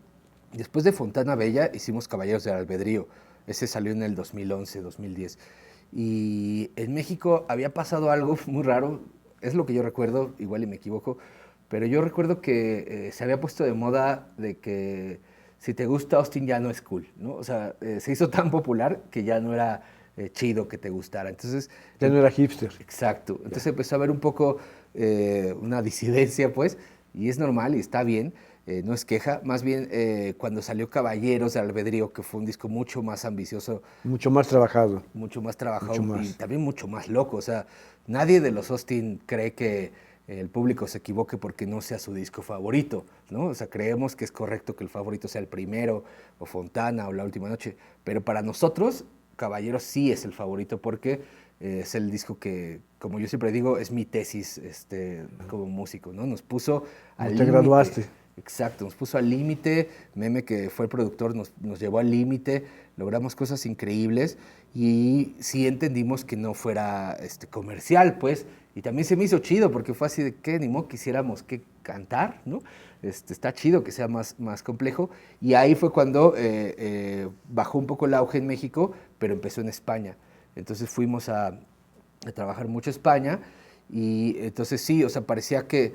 después de Fontana Bella hicimos Caballeros del Albedrío. Ese salió en el 2011, 2010. Y en México había pasado algo muy raro, es lo que yo recuerdo, igual y me equivoco, pero yo recuerdo que se había puesto de moda de que si te gusta Austin ya no es cool, ¿no? O sea, se hizo tan popular que ya no era chido que te gustara. Entonces, Ya no era hipster. exacto. Entonces empezó a haber un poco una disidencia, pues, y es normal y está bien. no es queja, más bien cuando salió Caballeros de Albedrío, que fue un disco mucho más ambicioso, Mucho más trabajado. mucho más Mucho trabajado y más. también mucho más loco. O sea, nadie de los Austin cree que el público se equivoque porque no sea su disco favorito, ¿no? O sea, creemos que es correcto que el favorito sea el primero, o Fontana, o La Última Noche, pero para nosotros, Caballeros sí es el favorito porque es el disco que, como yo siempre digo, es mi tesis como músico, ¿no? Nos puso No al te límite. graduaste. Exacto, nos puso al límite, Meme, que fue el productor, nos llevó al límite, logramos cosas increíbles y sí entendimos que no fuera comercial, pues, y también se me hizo chido porque fue así de que ni modo quisiéramos que cantar, ¿no? Está chido que sea más complejo y ahí fue cuando bajó un poco el auge en México, pero empezó en España. Entonces fuimos a trabajar mucho en España y entonces sí, o sea, pareciera que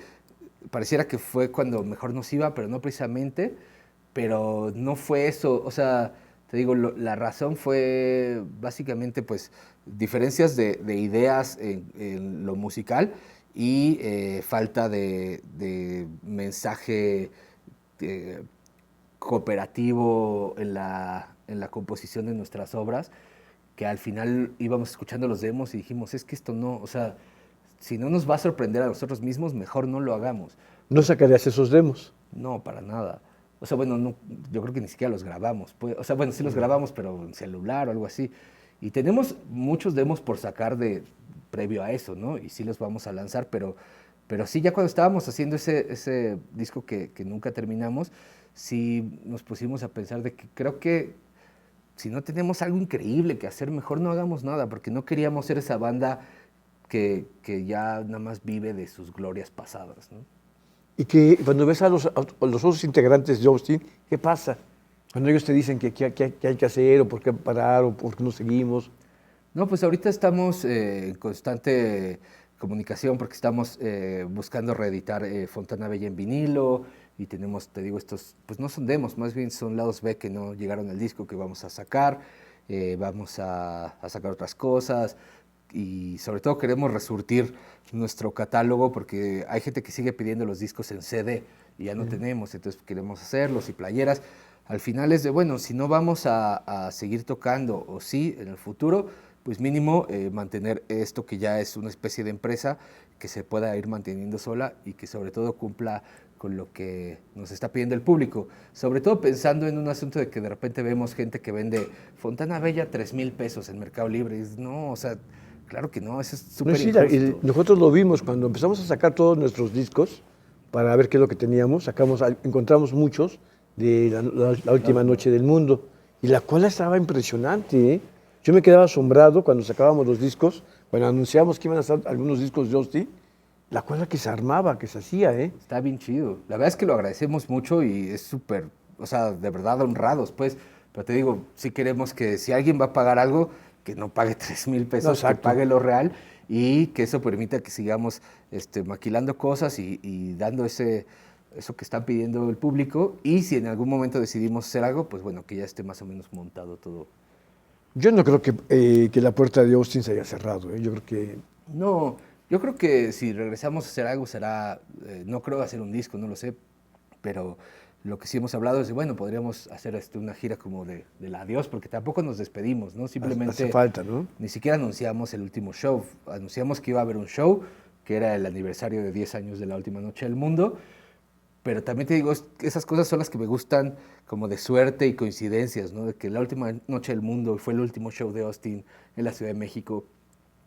fue cuando mejor nos iba, pero no precisamente, pero no fue eso, o sea, te digo, la razón fue básicamente pues diferencias de ideas en lo musical y falta de mensaje eh, cooperativo en la composición de nuestras obras, que al final íbamos escuchando los demos y dijimos, es que esto no, o sea, si no nos va a sorprender a nosotros mismos, mejor no lo hagamos. ¿No sacarías esos demos? No, para nada. O sea, bueno, no, yo creo que ni siquiera los grabamos. Pues, o sea, bueno, sí los grabamos, pero en celular o algo así. Y tenemos muchos demos por sacar previo a eso, ¿no? Y sí los vamos a lanzar, pero sí, ya cuando estábamos haciendo ese disco que nunca terminamos, sí nos pusimos a pensar de que creo que si no tenemos algo increíble que hacer, mejor no hagamos nada, porque no queríamos ser esa banda que ya nada más vive de sus glorias pasadas, ¿no? Y que cuando ves a los otros integrantes de Austin, ¿qué pasa? Cuando ellos te dicen que hay que hacer, o por qué parar, o por qué no seguimos. No, pues ahorita estamos en constante comunicación porque estamos buscando reeditar Fontana Bella en vinilo y tenemos, te digo, estos, pues no son demos, más bien son lados B que no llegaron al disco que vamos a sacar, vamos a sacar otras cosas y sobre todo queremos resurtir nuestro catálogo porque hay gente que sigue pidiendo los discos en CD y ya no tenemos, entonces queremos hacerlos y playeras. Al final es de, bueno, si no vamos a seguir tocando o sí en el futuro, pues mínimo mantener esto que ya es una especie de empresa que se pueda ir manteniendo sola y que sobre todo cumpla con lo que nos está pidiendo el público. Sobre todo pensando en un asunto de que de repente vemos gente que vende Fontana Bella 3,000 pesos en Mercado Libre. Y no, o sea, claro que no, eso es No, súper sí, injusto. nosotros lo vimos cuando empezamos a sacar todos nuestros discos para ver qué es lo que teníamos. Encontramos muchos de la última noche del mundo. Y la cola estaba impresionante, ¿eh? Yo me quedaba asombrado cuando sacábamos los discos, cuando anunciamos que iban a estar algunos discos de Austin, la cola que se armaba, que se hacía, ¿eh? Está bien chido. La verdad es que lo agradecemos mucho y es súper, o sea, de verdad honrados, pues. Pero te digo, sí queremos que si alguien va a pagar algo, que no pague 3,000 No, pesos, que exacto. pague lo real y que eso permita que sigamos maquilando cosas y dando eso que está pidiendo el público. Y si en algún momento decidimos hacer algo, pues bueno, que ya esté más o menos montado todo. Yo no creo que la puerta de Austin se haya cerrado, ¿eh? Yo creo que No, yo creo que si regresamos a hacer algo será, no creo hacer un disco, no lo sé, pero lo que sí hemos hablado es de, bueno, podríamos hacer una gira como del adiós, porque tampoco nos despedimos, ¿no? hace Simplemente falta, ¿no? ni siquiera anunciamos el último show, anunciamos que iba a haber un show, que era el aniversario de 10 años de La Última Noche del Mundo, pero también te digo, esas cosas son las que me gustan como de suerte y coincidencias, ¿no? De que La Última Noche del Mundo fue el último show de Austin en la Ciudad de México,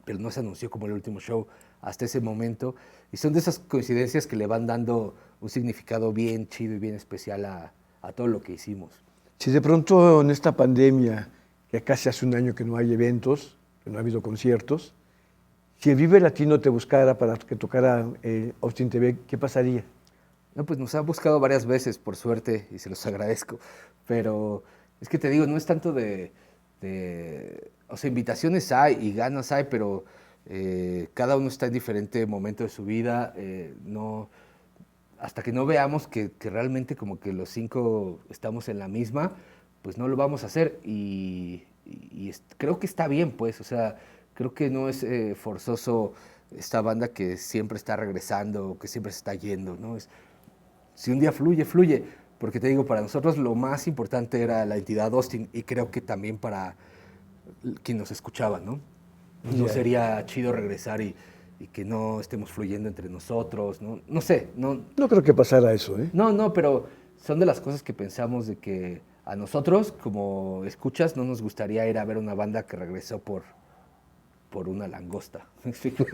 pero no se anunció como el último show hasta ese momento. Y son de esas coincidencias que le van dando un significado bien chido y bien especial a todo lo que hicimos. Si de pronto en esta pandemia, que casi hace un año que no hay eventos, que no ha habido conciertos, si el Vive Latino te buscara para que tocara Austin TV, ¿qué pasaría? No, pues nos ha buscado varias veces, por suerte, y se los agradezco. Pero es que te digo, no es tanto o sea, invitaciones hay y ganas hay, pero cada uno está en diferente momento de su vida. No, hasta que no veamos que realmente como que los cinco estamos en la misma, pues no lo vamos a hacer. Creo que está bien, pues, o sea, creo que no es forzoso esta banda que siempre está regresando, que siempre se está yendo, ¿no? si un día fluye, fluye. Porque te digo, para nosotros lo más importante era la entidad Austin y creo que también para quien nos escuchaba, ¿no? No Ya. sería chido regresar y que no estemos fluyendo entre nosotros, ¿no? No sé, no, No creo que pasara eso, ¿eh? no, pero son de las cosas que pensamos de que a nosotros, como escuchas, no nos gustaría ir a ver una banda que regresó por una langosta. ¿Me explico?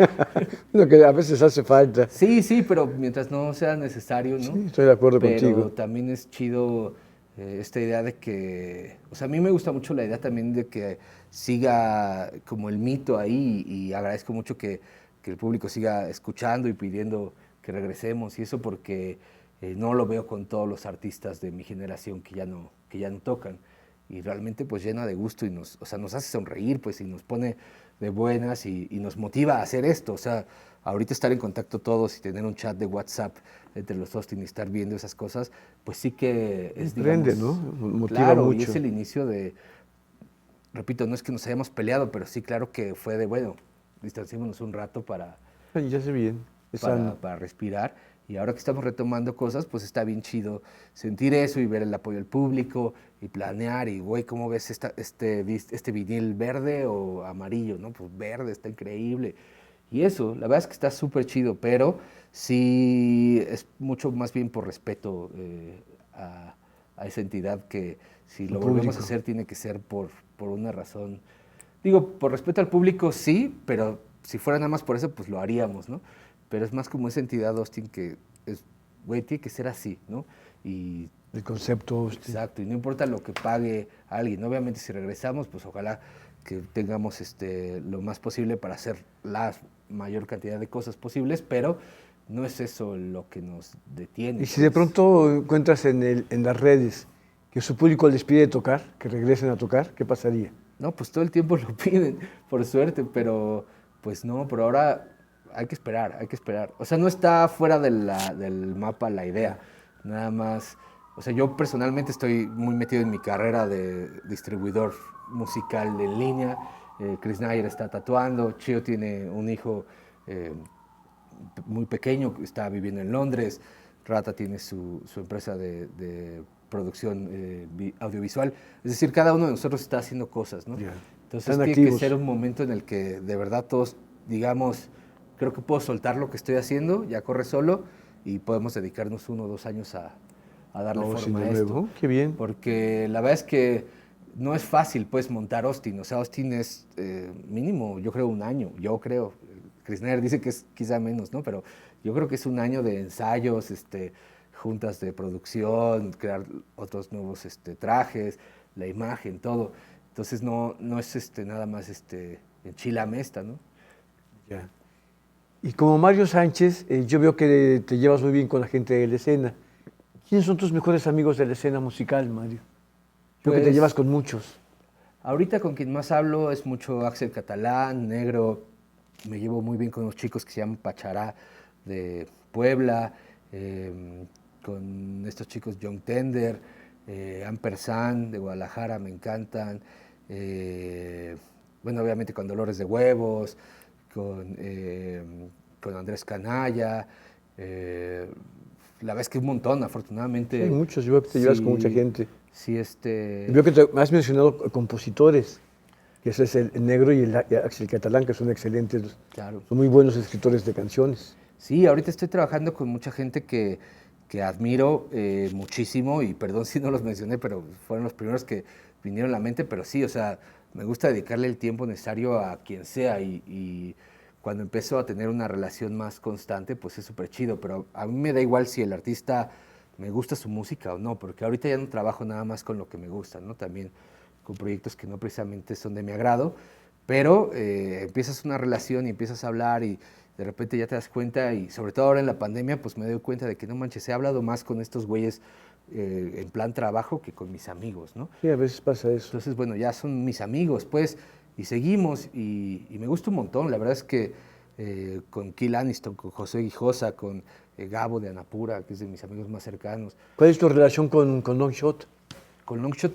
Lo que a veces hace falta. Sí, sí, pero mientras no sea necesario, ¿no? Sí, estoy de acuerdo Pero contigo. también es chido esta idea de que, o sea, a mí me gusta mucho la idea también de que siga como el mito ahí y agradezco mucho que el público siga escuchando y pidiendo que regresemos y eso porque no lo veo con todos los artistas de mi generación que ya no tocan y realmente pues llena de gusto y nos, o sea, nos hace sonreír pues y nos pone de buenas y nos motiva a hacer esto, o sea, ahorita estar en contacto todos y tener un chat de WhatsApp entre los Austin y estar viendo esas cosas, pues sí que es, Prende, ¿no? digamos, Motiva claro, y mucho. es el inicio de, repito, no es que nos hayamos peleado, pero sí, claro que fue de, bueno, distanciémonos un rato Ay, ya sé bien, es sano. para respirar. Y ahora que estamos retomando cosas, pues está bien chido sentir eso y ver el apoyo del público y planear. Y, güey, ¿cómo ves este vinil verde o amarillo? ¿No? Pues verde, está increíble. Y eso, la verdad es que está súper chido, pero sí es mucho más bien por respeto a esa entidad que si El lo volvemos a público. hacer tiene que ser por una razón. Digo, por respeto al público sí, pero si fuera nada más por eso, pues lo haríamos, ¿no? Pero es más como esa entidad Austin que es, güey, tiene que ser así, ¿no? Y El concepto, exacto, y no importa lo que pague alguien. Obviamente si regresamos, pues ojalá que tengamos lo más posible para hacer la mayor cantidad de cosas posibles, pero no es eso lo que nos detiene. Y si de pues. pronto encuentras en las redes que su público les pide tocar, que regresen a tocar, ¿qué pasaría? No, pues todo el tiempo lo piden, por suerte, pero pues no, por ahora hay que esperar, hay que esperar. O sea, no está fuera del mapa la idea, nada más. O sea, yo personalmente estoy muy metido en mi carrera de distribuidor musical en línea. Chris Nayer está tatuando, Chio tiene un hijo eh, muy pequeño, está viviendo en Londres, Rata tiene su empresa de producción audiovisual. Es decir, cada uno de nosotros está haciendo cosas, ¿no? Ya. Entonces Están tiene activos. que ser un momento en el que de verdad todos digamos, creo que puedo soltar lo que estoy haciendo, ya corre solo y podemos dedicarnos 1 o 2 años a darle No, sí, forma de a esto. nuevo. Qué bien. Porque la verdad es que no es fácil pues montar Austin, o sea, Austin es mínimo, yo creo 1 año, yo creo. Chris Nair dice que es quizá menos, ¿no? Pero yo creo que es 1 año de ensayos, juntas de producción, crear otros nuevos trajes, la imagen, todo. Entonces no es nada más enchilame esta, ¿no? Ya. Y como Mario Sánchez, yo veo que te llevas muy bien con la gente de la escena. ¿Quiénes son tus mejores amigos de la escena musical, Mario? Veo que te llevas Pues con muchos. ahorita con quien más hablo es mucho Axel Catalán, Negro. Me llevo muy bien con los chicos que se llaman Pachará de Puebla, con estos chicos Young Tender, Ampersand de Guadalajara, me encantan. eh, bueno, obviamente con Dolores de Huevos, con, eh, con Andrés Canalla. La verdad es que un montón, Sí, hay afortunadamente. muchos, yo veo que te llevas con mucha Sí, gente. sí, Y veo que me has mencionado compositores, que ese es el Negro y el Axel Catalán, que son excelentes, claro. son muy buenos escritores de canciones. Sí, ahorita estoy trabajando con mucha gente que admiro muchísimo y perdón si no los mencioné, pero fueron los primeros que vinieron a la mente, pero sí, o sea, me gusta dedicarle el tiempo necesario a quien sea y cuando empiezo a tener una relación más constante, pues es súper chido, pero a mí me da igual si el artista me gusta su música o no, porque ahorita ya no trabajo nada más con lo que me gusta, ¿no? También con proyectos que no precisamente son de mi agrado, pero empiezas una relación y empiezas a hablar y de repente ya te das cuenta y sobre todo ahora en la pandemia pues me doy cuenta de que no manches, he hablado más con estos güeyes en plan trabajo que con mis amigos, ¿no? Sí, a veces pasa eso. Entonces, bueno, ya son mis amigos, pues, y seguimos y me gusta un montón. La verdad es que con Kill Aniston, con José Guijosa, con Gabo de Anapura, que es de mis amigos más cercanos, ¿Cuál es tu relación con Long Shot? con Longshot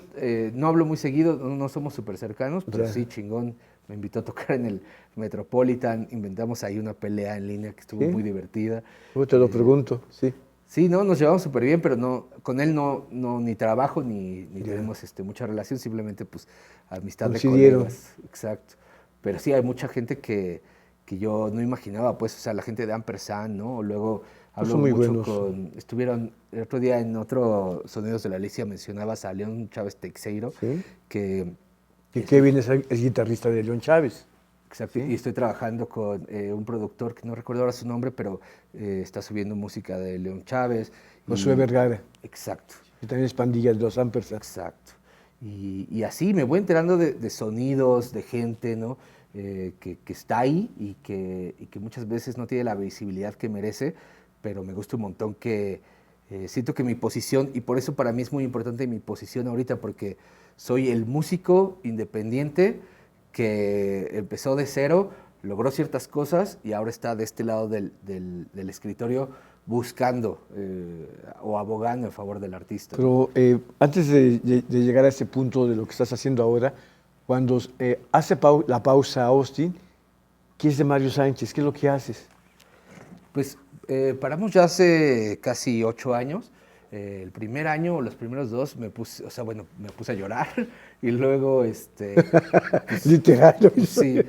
no hablo muy seguido, no somos súper cercanos, pero Ya. sí, chingón. Me invitó a tocar en el Metropolitan, inventamos ahí una pelea en línea que estuvo ¿Sí? muy divertida. Luego te lo Eh, pregunto, sí. Sí, no, nos llevamos súper bien, pero no, con él no ni trabajo ni Ya. tenemos mucha relación, simplemente pues amistad de Coincidieron. colegas, exacto. Pero sí, hay mucha gente que yo no imaginaba, pues, o sea, la gente de Ampersand, ¿no? O luego Pues hablo son muy mucho buenos. con, estuvieron el otro día en otro Sonidos de la Alicia, mencionabas a León Chávez Teixeiro, ¿Sí? que Que estoy, Kevin es guitarrista de León Chávez. exacto, y ¿Sí? estoy trabajando con un productor que no recuerdo ahora su nombre, pero está subiendo música de León Chávez, Josué y Vergara, exacto. que también es pandilla de los Ampersand. Exacto. Y así me voy enterando de sonidos, de gente, ¿no? Que está ahí y que muchas veces no tiene la visibilidad que merece, pero me gusta un montón que siento que mi posición, y por eso para mí es muy importante mi posición ahorita, porque soy el músico independiente que empezó de cero, logró ciertas cosas y ahora está de este lado del escritorio buscando o abogando en favor del artista, ¿no? Pero antes de llegar a ese punto de lo que estás haciendo ahora, cuando hace la pausa Austin, ¿qué es de Mario Sánchez? ¿Qué es lo que haces? Pues paramos ya hace casi 8 años. El primer año o los primeros dos me puse, o sea, bueno, me puse a llorar y luego, pues Literal, lo hizo. sí,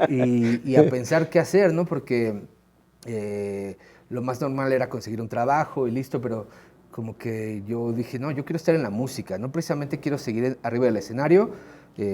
y a pensar qué hacer, ¿no? Porque eh, lo más normal era conseguir un trabajo y listo, pero como que yo dije, no, yo quiero estar en la música, no precisamente quiero seguir arriba del escenario,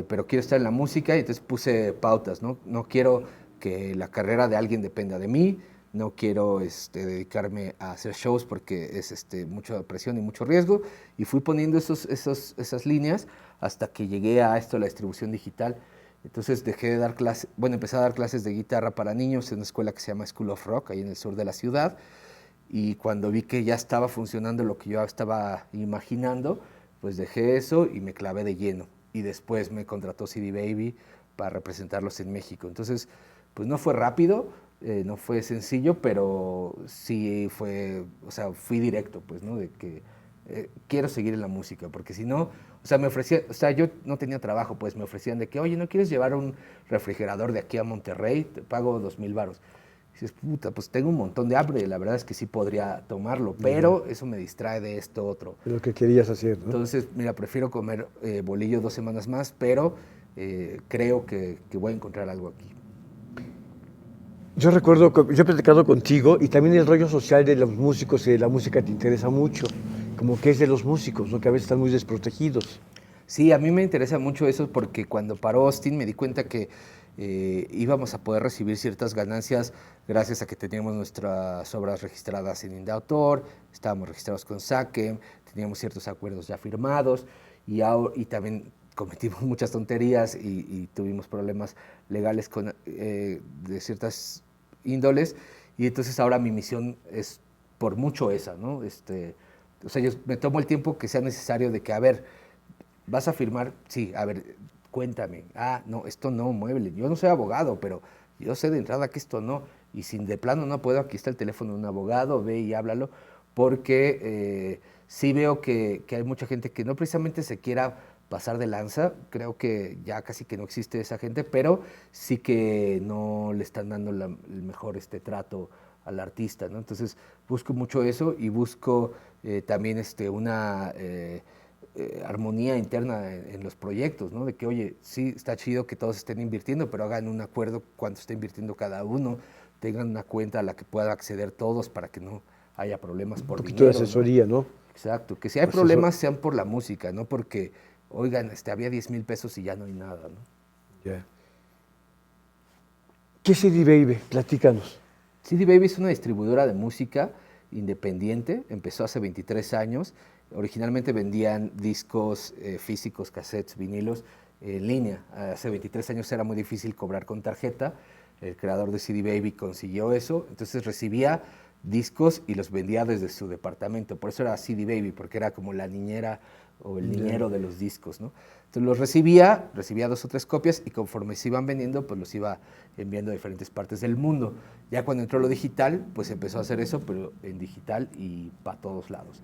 pero quiero estar en la música y entonces puse pautas, ¿no? No quiero que la carrera de alguien dependa de mí, no quiero dedicarme a hacer shows porque es mucha presión y mucho riesgo, y fui poniendo esas líneas hasta que llegué a esto de la distribución digital. Entonces dejé de dar clases, bueno, empecé a dar clases de guitarra para niños en una escuela que se llama School of Rock, ahí en el sur de la ciudad, y cuando vi que ya estaba funcionando lo que yo estaba imaginando, pues dejé eso y me clavé de lleno. Y después me contrató CD Baby para representarlos en México. Entonces, pues no fue rápido, no fue sencillo, pero sí fue, o sea, fui directo, pues, ¿no? De que quiero seguir en la música, porque si no, o sea, me ofrecían, o sea, yo no tenía trabajo, pues me ofrecían de que, oye, ¿no quieres llevar un refrigerador de aquí a Monterrey? Te pago 2,000 varos. Y dices, puta, pues tengo un montón de hambre, la verdad es que sí podría tomarlo, Ya, pero eso me distrae de esto otro. de lo que querías hacer, ¿no? Entonces, mira, prefiero comer bolillo 2 semanas más, pero creo que voy a encontrar algo aquí. Yo recuerdo que yo he platicado contigo y también el rollo social de los músicos y de la música te interesa mucho, como que es de los músicos, ¿no? Que a veces están muy desprotegidos. Sí, a mí me interesa mucho eso porque cuando paró Austin me di cuenta que íbamos a poder recibir ciertas ganancias gracias a que teníamos nuestras obras registradas en Indautor, estábamos registrados con SACEM, teníamos ciertos acuerdos ya firmados y también cometimos muchas tonterías y tuvimos problemas legales de ciertas índoles, y entonces ahora mi misión es por mucho esa, ¿no? O sea, yo me tomo el tiempo que sea necesario de que, a ver, ¿vas a firmar? Sí, a ver, cuéntame. Ah, no, esto no, mueble. Yo no soy abogado, pero yo sé de entrada que esto no. Y si de plano no puedo, aquí está el teléfono de un abogado, ve y háblalo, porque sí veo que hay mucha gente que no precisamente se quiera pasar de lanza, creo que ya casi que no existe esa gente, pero sí que no le están dando el mejor trato al artista, ¿no? Entonces busco mucho eso y busco también una armonía interna en los proyectos, ¿no? De que, oye, sí, está chido que todos estén invirtiendo, pero hagan un acuerdo cuánto está invirtiendo cada uno, tengan una cuenta a la que puedan acceder todos para que no haya problemas Un por poquito de dinero, ¿no? asesoría, ¿no? Exacto, que si hay Asesor. problemas sean por la música, no porque, oigan, había 10,000 pesos y ya no hay nada, ¿no? Ya. ¿Qué es CD Baby? Platícanos. CD Baby es una distribuidora de música independiente, empezó hace 23 años. Originalmente vendían discos físicos, cassettes, vinilos en línea. Hace 23 años era muy difícil cobrar con tarjeta. El creador de CD Baby consiguió eso, entonces recibía discos y los vendía desde su departamento. Por eso era CD Baby, porque era como la niñera o el Ya. niñero de los discos, ¿no? Entonces los recibía 2 o 3 copias y conforme se iban vendiendo, pues los iba enviando a diferentes partes del mundo. Ya cuando entró lo digital, pues empezó a hacer eso, pero en digital y para todos lados.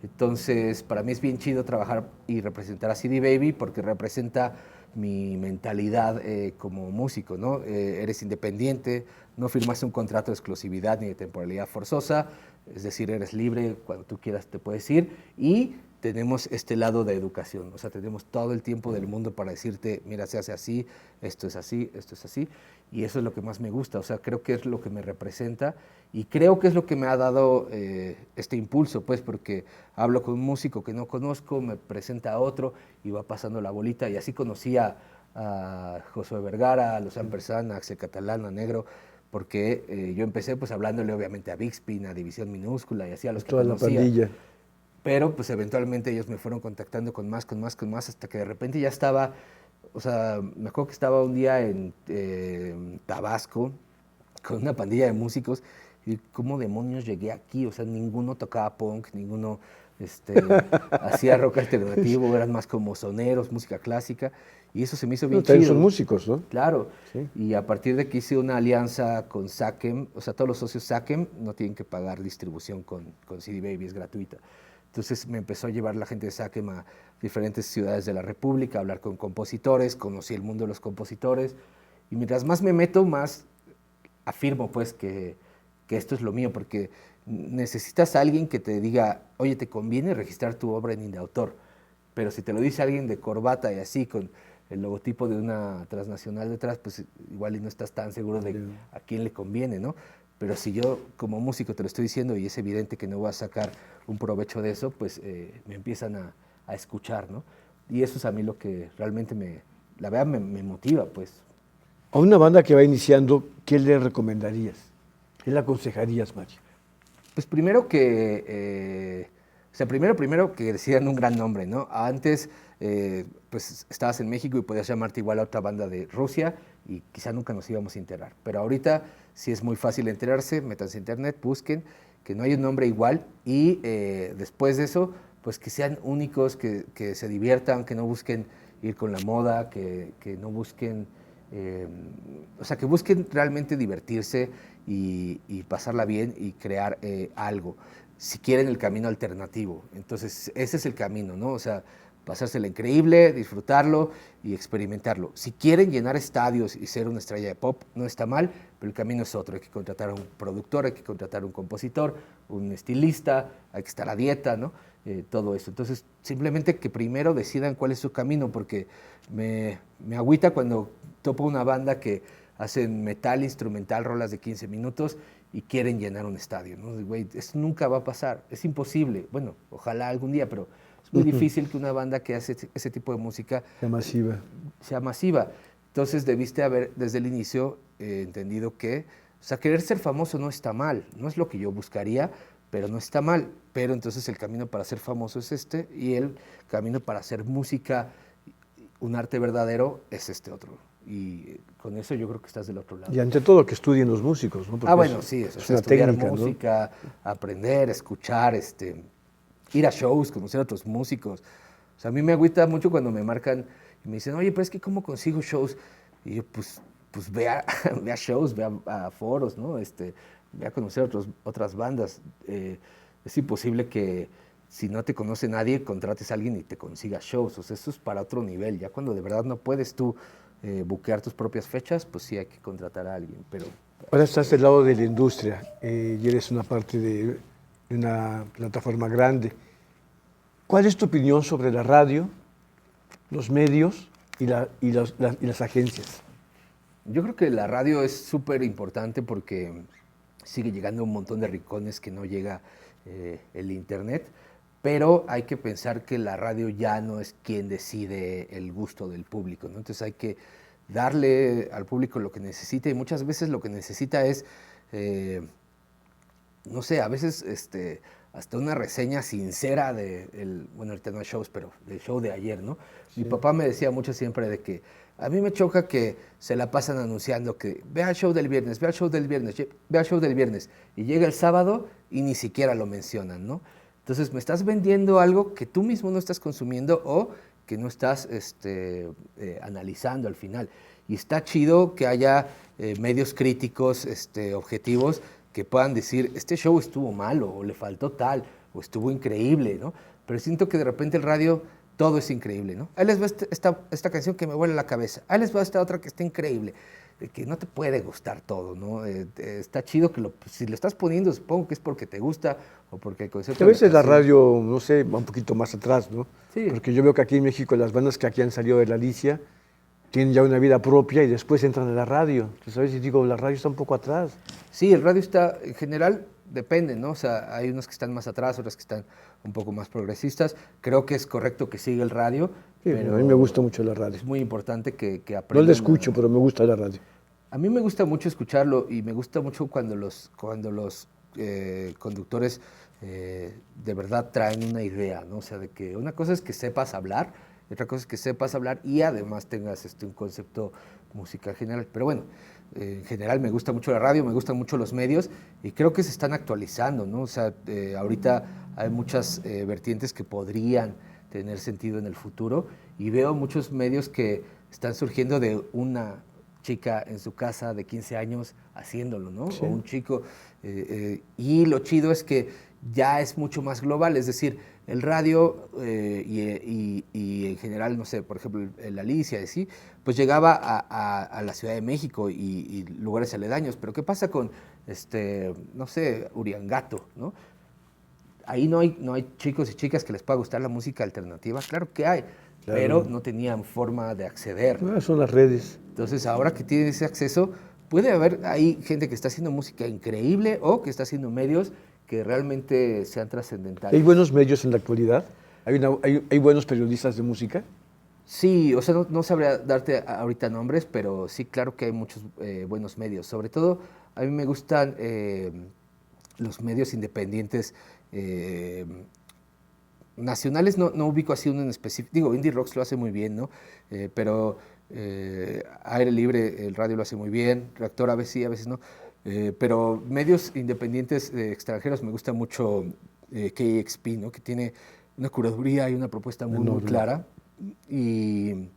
Entonces, para mí es bien chido trabajar y representar a CD Baby porque representa mi mentalidad como músico, ¿no? Eres independiente, no firmas un contrato de exclusividad ni de temporalidad forzosa, es decir, eres libre, cuando tú quieras te puedes ir, y tenemos este lado de educación, o sea, tenemos todo el tiempo del mundo para decirte, mira, se hace así, esto es así, esto es así, y eso es lo que más me gusta, o sea, creo que es lo que me representa, y creo que es lo que me ha dado este impulso, pues, porque hablo con un músico que no conozco, me presenta a otro, y va pasando la bolita, y así conocí a Josué Vergara, a Lozán Persán, a Axel Catalán, a Negro, porque yo empecé pues hablándole obviamente a Bigspin, a División Minúscula y así a los que Toda la conocía. pandilla. Pero pues eventualmente ellos me fueron contactando con más, hasta que de repente ya estaba, o sea, me acuerdo que estaba un día en Tabasco con una pandilla de músicos y cómo demonios llegué aquí, o sea, ninguno tocaba punk, ninguno hacía rock alternativo, eran más como soneros, música clásica, y eso se me hizo bien También chido. son músicos, ¿no? Claro, Sí. y a partir de que hice una alianza con Sakem, o sea, todos los socios Sakem no tienen que pagar distribución con CD Baby, es gratuita. Entonces me empezó a llevar la gente de Sakem a diferentes ciudades de la República, a hablar con compositores, conocí el mundo de los compositores, y mientras más me meto, más afirmo pues que esto es lo mío, porque necesitas a alguien que te diga, oye, te conviene registrar tu obra en Indautor, pero si te lo dice alguien de corbata y así, con el logotipo de una transnacional detrás, pues igual y no estás tan seguro de a quién le conviene, ¿no? Pero si yo como músico te lo estoy diciendo y es evidente que no voy a sacar un provecho de eso, pues me empiezan a escuchar, ¿no? Y eso es a mí lo que realmente la verdad me motiva, pues. A una banda que va iniciando, ¿qué le recomendarías? ¿Qué le aconsejarías, Mario? Pues primero o sea, primero que decidan un gran nombre, ¿no? Antes, pues estabas en México y podías llamarte igual a otra banda de Rusia y quizá nunca nos íbamos a enterar. Pero ahorita sí es muy fácil enterarse, métanse a internet, busquen, que no hay un nombre igual y después de eso, pues que sean únicos, que se diviertan, que no busquen ir con la moda, que no busquen, o sea, que busquen realmente divertirse y pasarla bien y crear algo, si quieren el camino alternativo. Entonces, ese es el camino, ¿no? O sea, pasársela increíble, disfrutarlo y experimentarlo. Si quieren llenar estadios y ser una estrella de pop, no está mal, pero el camino es otro. Hay que contratar a un productor, hay que contratar a un compositor, un estilista, hay que estar a dieta, ¿no? Todo eso. Entonces, simplemente que primero decidan cuál es su camino, porque me agüita cuando topo una banda que hacen metal instrumental, rolas de 15 minutos y quieren llenar un estadio, ¿no? Güey, eso nunca va a pasar, es imposible. Bueno, ojalá algún día, pero es muy difícil que una banda que hace ese tipo de música La masiva. sea masiva. Entonces debiste haber desde el inicio entendido que, o sea, querer ser famoso no está mal, no es lo que yo buscaría, pero no está mal. Pero entonces el camino para ser famoso es este y el camino para hacer música, un arte verdadero, es este otro. Y con eso yo creo que estás del otro lado. Y ante todo que estudien los músicos, ¿no? Porque Bueno, sí, eso, es o sea, una estudiar técnica, música, aprender, escuchar, ir a shows, conocer a otros músicos. O sea, a mí me agüita mucho cuando me marcan y me dicen, oye, pero es que ¿cómo consigo shows? Y yo, pues ve a, ve a shows, ve a foros, ¿no? Ve a conocer otras bandas. Es imposible que si no te conoce nadie, contrates a alguien y te consiga shows. O sea, eso es para otro nivel. Ya cuando de verdad no puedes tú buquear tus propias fechas, pues sí hay que contratar a alguien. Pero ¿no? Ahora estás del lado de la industria y eres una parte de una plataforma grande. ¿Cuál es tu opinión sobre la radio, los medios y las agencias? yo creo que la radio es súper importante porque sigue llegando a un montón de rincones que no llega el internet, pero hay que pensar que la radio ya no es quien decide el gusto del público, ¿no? Entonces hay que darle al público lo que necesita y muchas veces lo que necesita es, no sé, a veces hasta una reseña sincera bueno, ahorita no hay shows, pero del show de ayer, ¿no? Sí. Mi papá me decía mucho siempre de que a mí me choca que se la pasan anunciando que ve al show del viernes, ve al show del viernes, ve al show del viernes, y llega el sábado y ni siquiera lo mencionan, ¿no? Entonces me estás vendiendo algo que tú mismo no estás consumiendo o que no estás analizando al final. Y está chido que haya medios críticos, objetivos, que puedan decir, este show estuvo malo, o le faltó tal, o estuvo increíble, ¿no? Pero siento que de repente el radio todo es increíble, ¿no? Ahí les va esta canción que me vuela la cabeza, ahí les va esta otra que está increíble, que no te puede gustar todo, ¿no? Está chido que si lo estás poniendo, supongo que es porque te gusta o porque el concepto A de veces la canción- radio, no sé, va un poquito más atrás, ¿no? Sí. Porque yo veo que aquí en México las bandas que aquí han salido de la Alicia tienen ya una vida propia y después entran a la radio. Entonces a veces digo, la radio está un poco atrás. Sí, el radio está, en general, depende, ¿no? O sea, hay unos que están más atrás, otros que están un poco más progresistas. Creo que es correcto que siga el radio, Sí, pero a mí me gusta mucho la radio. es muy importante que No aprendan la escucho, pero me gusta la radio. A mí me gusta mucho escucharlo y me gusta mucho cuando los conductores de verdad traen una idea, ¿no? O sea, de que una cosa es que sepas hablar, y otra cosa es que sepas hablar y además tengas un concepto musical general. Pero bueno, en general me gusta mucho la radio, me gustan mucho los medios y creo que se están actualizando, ¿no? O sea, ahorita hay muchas vertientes que podrían tener sentido en el futuro y veo muchos medios que están surgiendo de una chica en su casa de 15 años haciéndolo, ¿no? Sí. O un chico. Y lo chido es que ya es mucho más global, es decir, el radio y en general, no sé, por ejemplo, el Alicia, ¿sí? Pues llegaba a la Ciudad de México y lugares aledaños, pero ¿qué pasa con, no sé, Uriangato, ¿no? Ahí no hay chicos y chicas que les pueda gustar la música alternativa, claro que hay, Claro. pero no tenían forma de acceder. Son las redes. Entonces, ahora que tienen ese acceso, puede haber ahí gente que está haciendo música increíble o que está haciendo medios que realmente sean trascendentales. ¿Hay buenos medios en la actualidad? ¿Hay buenos periodistas de música? Sí, o sea, no sabría darte ahorita nombres, pero sí, claro que hay muchos buenos medios. Sobre todo, a mí me gustan los medios independientes nacionales, no ubico así uno en específico. Digo, Indie Rocks lo hace muy bien, ¿no? Pero Aire Libre, el radio lo hace muy bien, Reactor a veces sí, a veces no. Pero medios independientes extranjeros me gusta mucho KXP, ¿no? Que tiene una curaduría y una propuesta muy clara. Y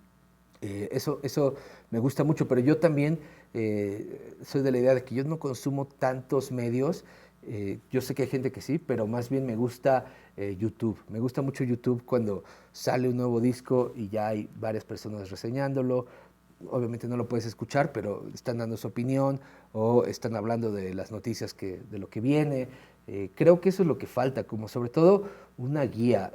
eso me gusta mucho, pero yo también soy de la idea de que yo no consumo tantos medios. Yo sé que hay gente que sí, pero más bien me gusta YouTube. Me gusta mucho YouTube cuando sale un nuevo disco y ya hay varias personas reseñándolo. Obviamente no lo puedes escuchar, pero están dando su opinión o están hablando de las noticias de lo que viene. Creo que eso es lo que falta, como sobre todo una guía.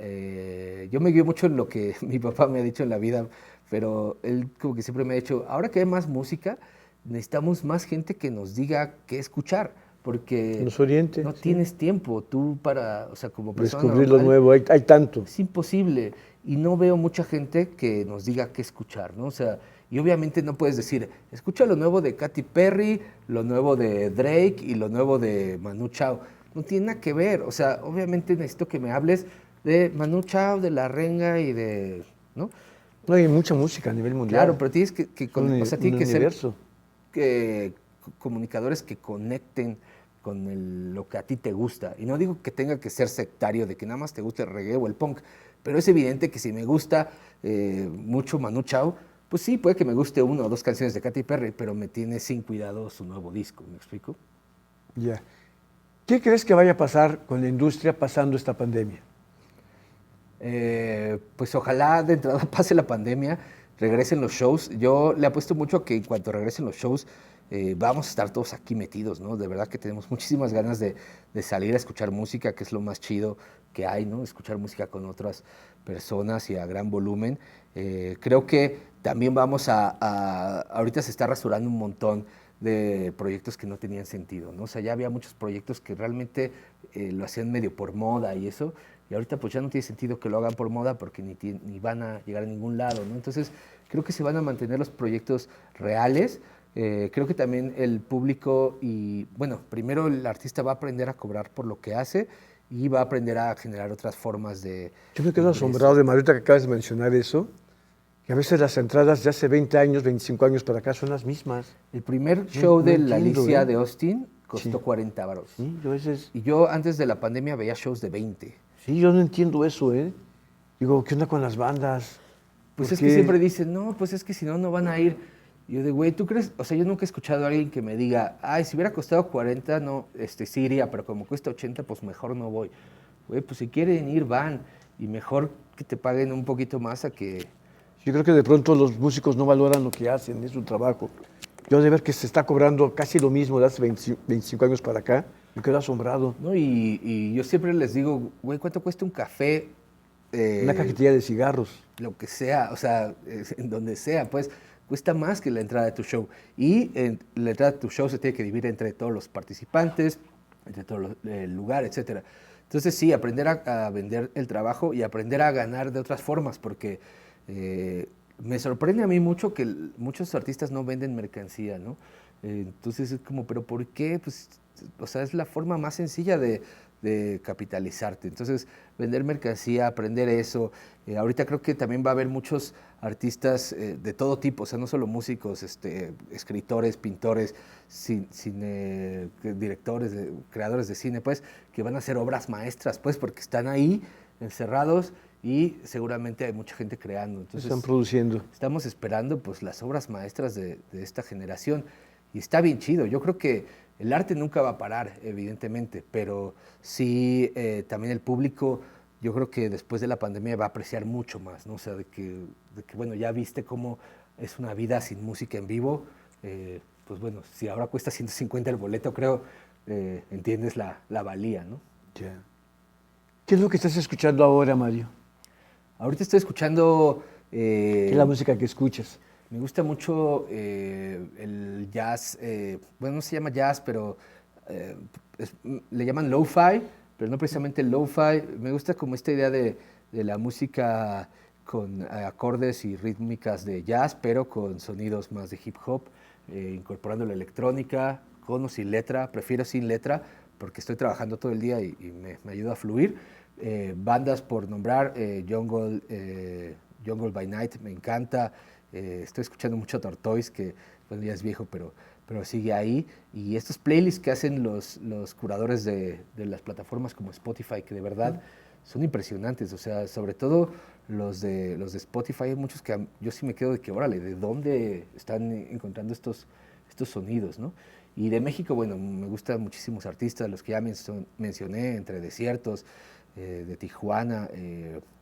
Yo me guío mucho en lo que mi papá me ha dicho en la vida, pero él como que siempre me ha dicho, ahora que hay más música, necesitamos más gente que nos diga qué escuchar, porque Nos oriente, no sí. tienes tiempo tú para, o sea, como persona Descubrir lo normal, nuevo, hay tanto. es imposible. Y no veo mucha gente que nos diga qué escuchar, ¿no? O sea, y obviamente no puedes decir, escucha lo nuevo de Katy Perry, lo nuevo de Drake y lo nuevo de Manu Chao. No tiene nada que ver. O sea, obviamente necesito que me hables de Manu Chao, de La Renga y de, ¿no? No hay mucha música a nivel mundial. Claro, pero tienes que o sea, tiene que ser universo. comunicadores que conecten con lo que a ti te gusta. Y no digo que tenga que ser sectario, de que nada más te guste el reggae o el punk, pero es evidente que si me gusta mucho Manu Chao, pues sí, puede que me guste una o dos canciones de Katy Perry, pero me tiene sin cuidado su nuevo disco, ¿me explico? Ya. ¿Qué crees que vaya a pasar con la industria pasando esta pandemia? Pues ojalá de entrada pase la pandemia, regresen los shows. Yo le apuesto mucho a que en cuanto regresen los shows, vamos a estar todos aquí metidos, ¿no? De verdad que tenemos muchísimas ganas de salir a escuchar música, que es lo más chido que hay, ¿no? Escuchar música con otras personas y a gran volumen. Creo que también vamos ahorita se está rasurando un montón de proyectos que no tenían sentido, ¿no? O sea, ya había muchos proyectos que realmente lo hacían medio por moda y eso, y ahorita pues ya no tiene sentido que lo hagan por moda porque ni van a llegar a ningún lado, ¿no? Entonces, creo que se van a mantener los proyectos reales. Creo que también el público y, bueno, primero el artista va a aprender a cobrar por lo que hace y va a aprender a generar otras formas de... Yo me quedo asombrado de Marita que acabas de mencionar eso, que a veces las entradas de hace 20 años, 25 años para acá son las mismas. El primer show no de la entiendo, Alicia de Austin costó Sí. 40 varos. Sí, yo a veces, Y yo antes de la pandemia veía shows de 20. sí, yo no entiendo eso, ¿eh? Digo, ¿qué onda con las bandas? Pues ¿Por es que qué? siempre dicen, no, pues es que si no, no van a ir. Y yo de, güey, ¿tú crees? O sea, yo nunca he escuchado a alguien que me diga, ay, si hubiera costado 40, no, sí iría, pero como cuesta 80, pues mejor no voy. güey, pues si quieren ir, van. Y mejor que te paguen un poquito más a que... Yo creo que de pronto los músicos no valoran lo que hacen, es su trabajo. Yo de ver que se está cobrando casi lo mismo de hace 25 años para acá, me quedo asombrado. ¿no? Y yo siempre les digo, güey, ¿cuánto cuesta un café? Una cajetilla de cigarros. Lo que sea, o sea, en donde sea, pues cuesta más que la entrada de tu show. Y la entrada de tu show se tiene que dividir entre todos los participantes, entre todo el lugar, etcétera. Entonces sí, aprender a vender el trabajo y aprender a ganar de otras formas, porque me sorprende a mí mucho que muchos artistas no venden mercancía, ¿no? Entonces es como, ¿pero por qué? Pues, o sea, es la forma más sencilla de capitalizarte. Entonces, vender mercancía, aprender eso. Ahorita creo que también va a haber muchos artistas de todo tipo, o sea, no solo músicos, escritores, pintores, directores, creadores de cine, pues, que van a hacer obras maestras, pues, porque están ahí encerrados y seguramente hay mucha gente creando. Entonces, Están produciendo. estamos esperando, pues, las obras maestras de esta generación y está bien chido. Yo creo que el arte nunca va a parar, evidentemente, pero sí también el público, yo creo que después de la pandemia va a apreciar mucho más, ¿no? O sea, de que bueno, ya viste cómo es una vida sin música en vivo, pues bueno, si ahora cuesta 150 el boleto, creo, entiendes la valía, ¿no? Ya. ¿Qué es lo que estás escuchando ahora, Mario? Ahorita estoy escuchando... ¿Qué es la música que escuchas? Me gusta mucho el jazz, bueno, no se llama jazz, pero le llaman lo-fi, pero no precisamente lo-fi. Me gusta como esta idea de la música con acordes y rítmicas de jazz, pero con sonidos más de hip hop, incorporando la electrónica, con o sin letra. Prefiero sin letra porque estoy trabajando todo el día y me ayuda a fluir. Bandas por nombrar, Jungle by Night, me encanta. Estoy escuchando mucho Tortoise, que bueno, ya es viejo, pero sigue ahí. Y estos playlists que hacen los curadores de las plataformas como Spotify, que de verdad son impresionantes. O sea, sobre todo los de Spotify, hay muchos que yo sí me quedo de que, órale, ¿de dónde están encontrando estos sonidos, no? Y de México, bueno, me gustan muchísimos artistas, los que ya mencioné, Entre Desiertos, de Tijuana,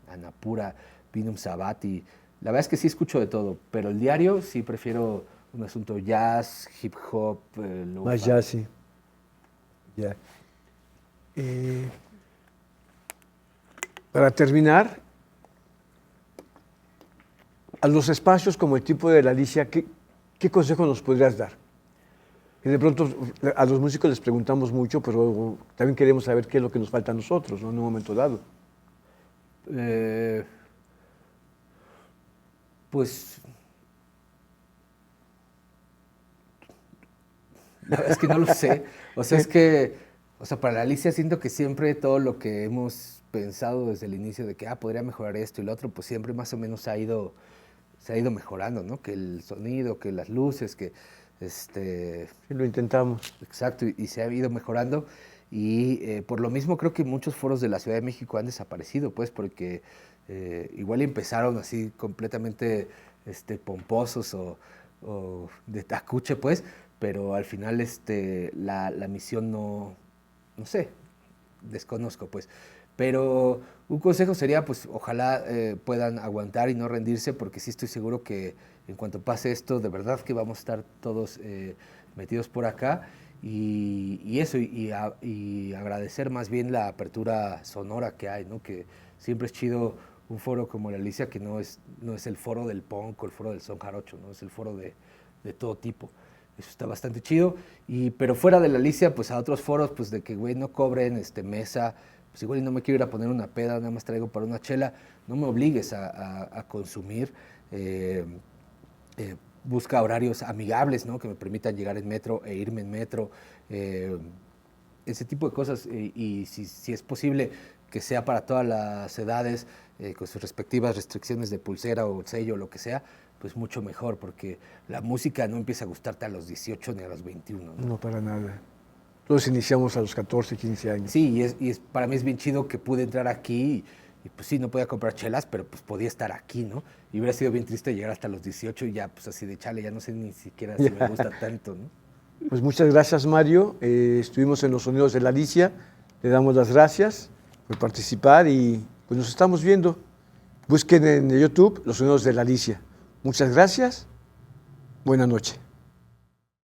Anapura, Vinum Sabati. La verdad es que sí escucho de todo, pero el diario sí prefiero un asunto jazz, hip hop, lo-fi. Más jazz, sí. Ya. Para terminar, a los espacios como el tipo de la Alicia, ¿qué consejo nos podrías dar? Que de pronto a los músicos les preguntamos mucho, pero también queremos saber qué es lo que nos falta a nosotros, ¿no? En un momento dado. Pues la verdad es que no lo sé. O sea, es que, o sea, para la Alicia siento que siempre todo lo que hemos pensado desde el inicio de que podría mejorar esto y lo otro, pues siempre más o menos se ha ido mejorando, ¿no? Que el sonido, que las luces, que Sí, lo intentamos. exacto, y se ha ido mejorando. Y por lo mismo creo que muchos foros de la Ciudad de México han desaparecido, pues, porque igual empezaron así completamente pomposos o de tacuche, pues, pero al final la misión no sé, desconozco, pues. Pero un consejo sería, pues, ojalá puedan aguantar y no rendirse, porque sí estoy seguro que en cuanto pase esto, de verdad que vamos a estar todos metidos por acá. Y eso, y agradecer más bien la apertura sonora que hay, ¿no? Que siempre es chido un foro como la Alicia, que no es el foro del punk o el foro del son jarocho, ¿no? Es el foro de todo tipo. Eso está bastante chido. Pero fuera de la Alicia, pues a otros foros, pues de que, güey, no cobren mesa, pues igual no me quiero ir a poner una peda, nada más traigo para una chela, no me obligues a consumir. Busca horarios amigables, ¿no? Que me permitan llegar en metro e irme en metro. Ese tipo de cosas. Y si es posible que sea para todas las edades, con sus respectivas restricciones de pulsera o sello o lo que sea, pues mucho mejor, porque la música no empieza a gustarte a los 18 ni a los 21, ¿no? No, para nada. Todos iniciamos a los 14, 15 años. Sí, para mí es bien chido que pude entrar aquí y pues sí, no podía comprar chelas, pero pues podía estar aquí, ¿no? Y hubiera sido bien triste llegar hasta los 18 y ya, pues así de chale, ya no sé ni siquiera si me gusta tanto, ¿no? Pues muchas gracias, Mario. Estuvimos en los Sonidos de la Alicia. Le damos las gracias. por participar y pues nos estamos viendo. Busquen en YouTube Los Sonidos de la Alicia. Muchas gracias. Buenas noches.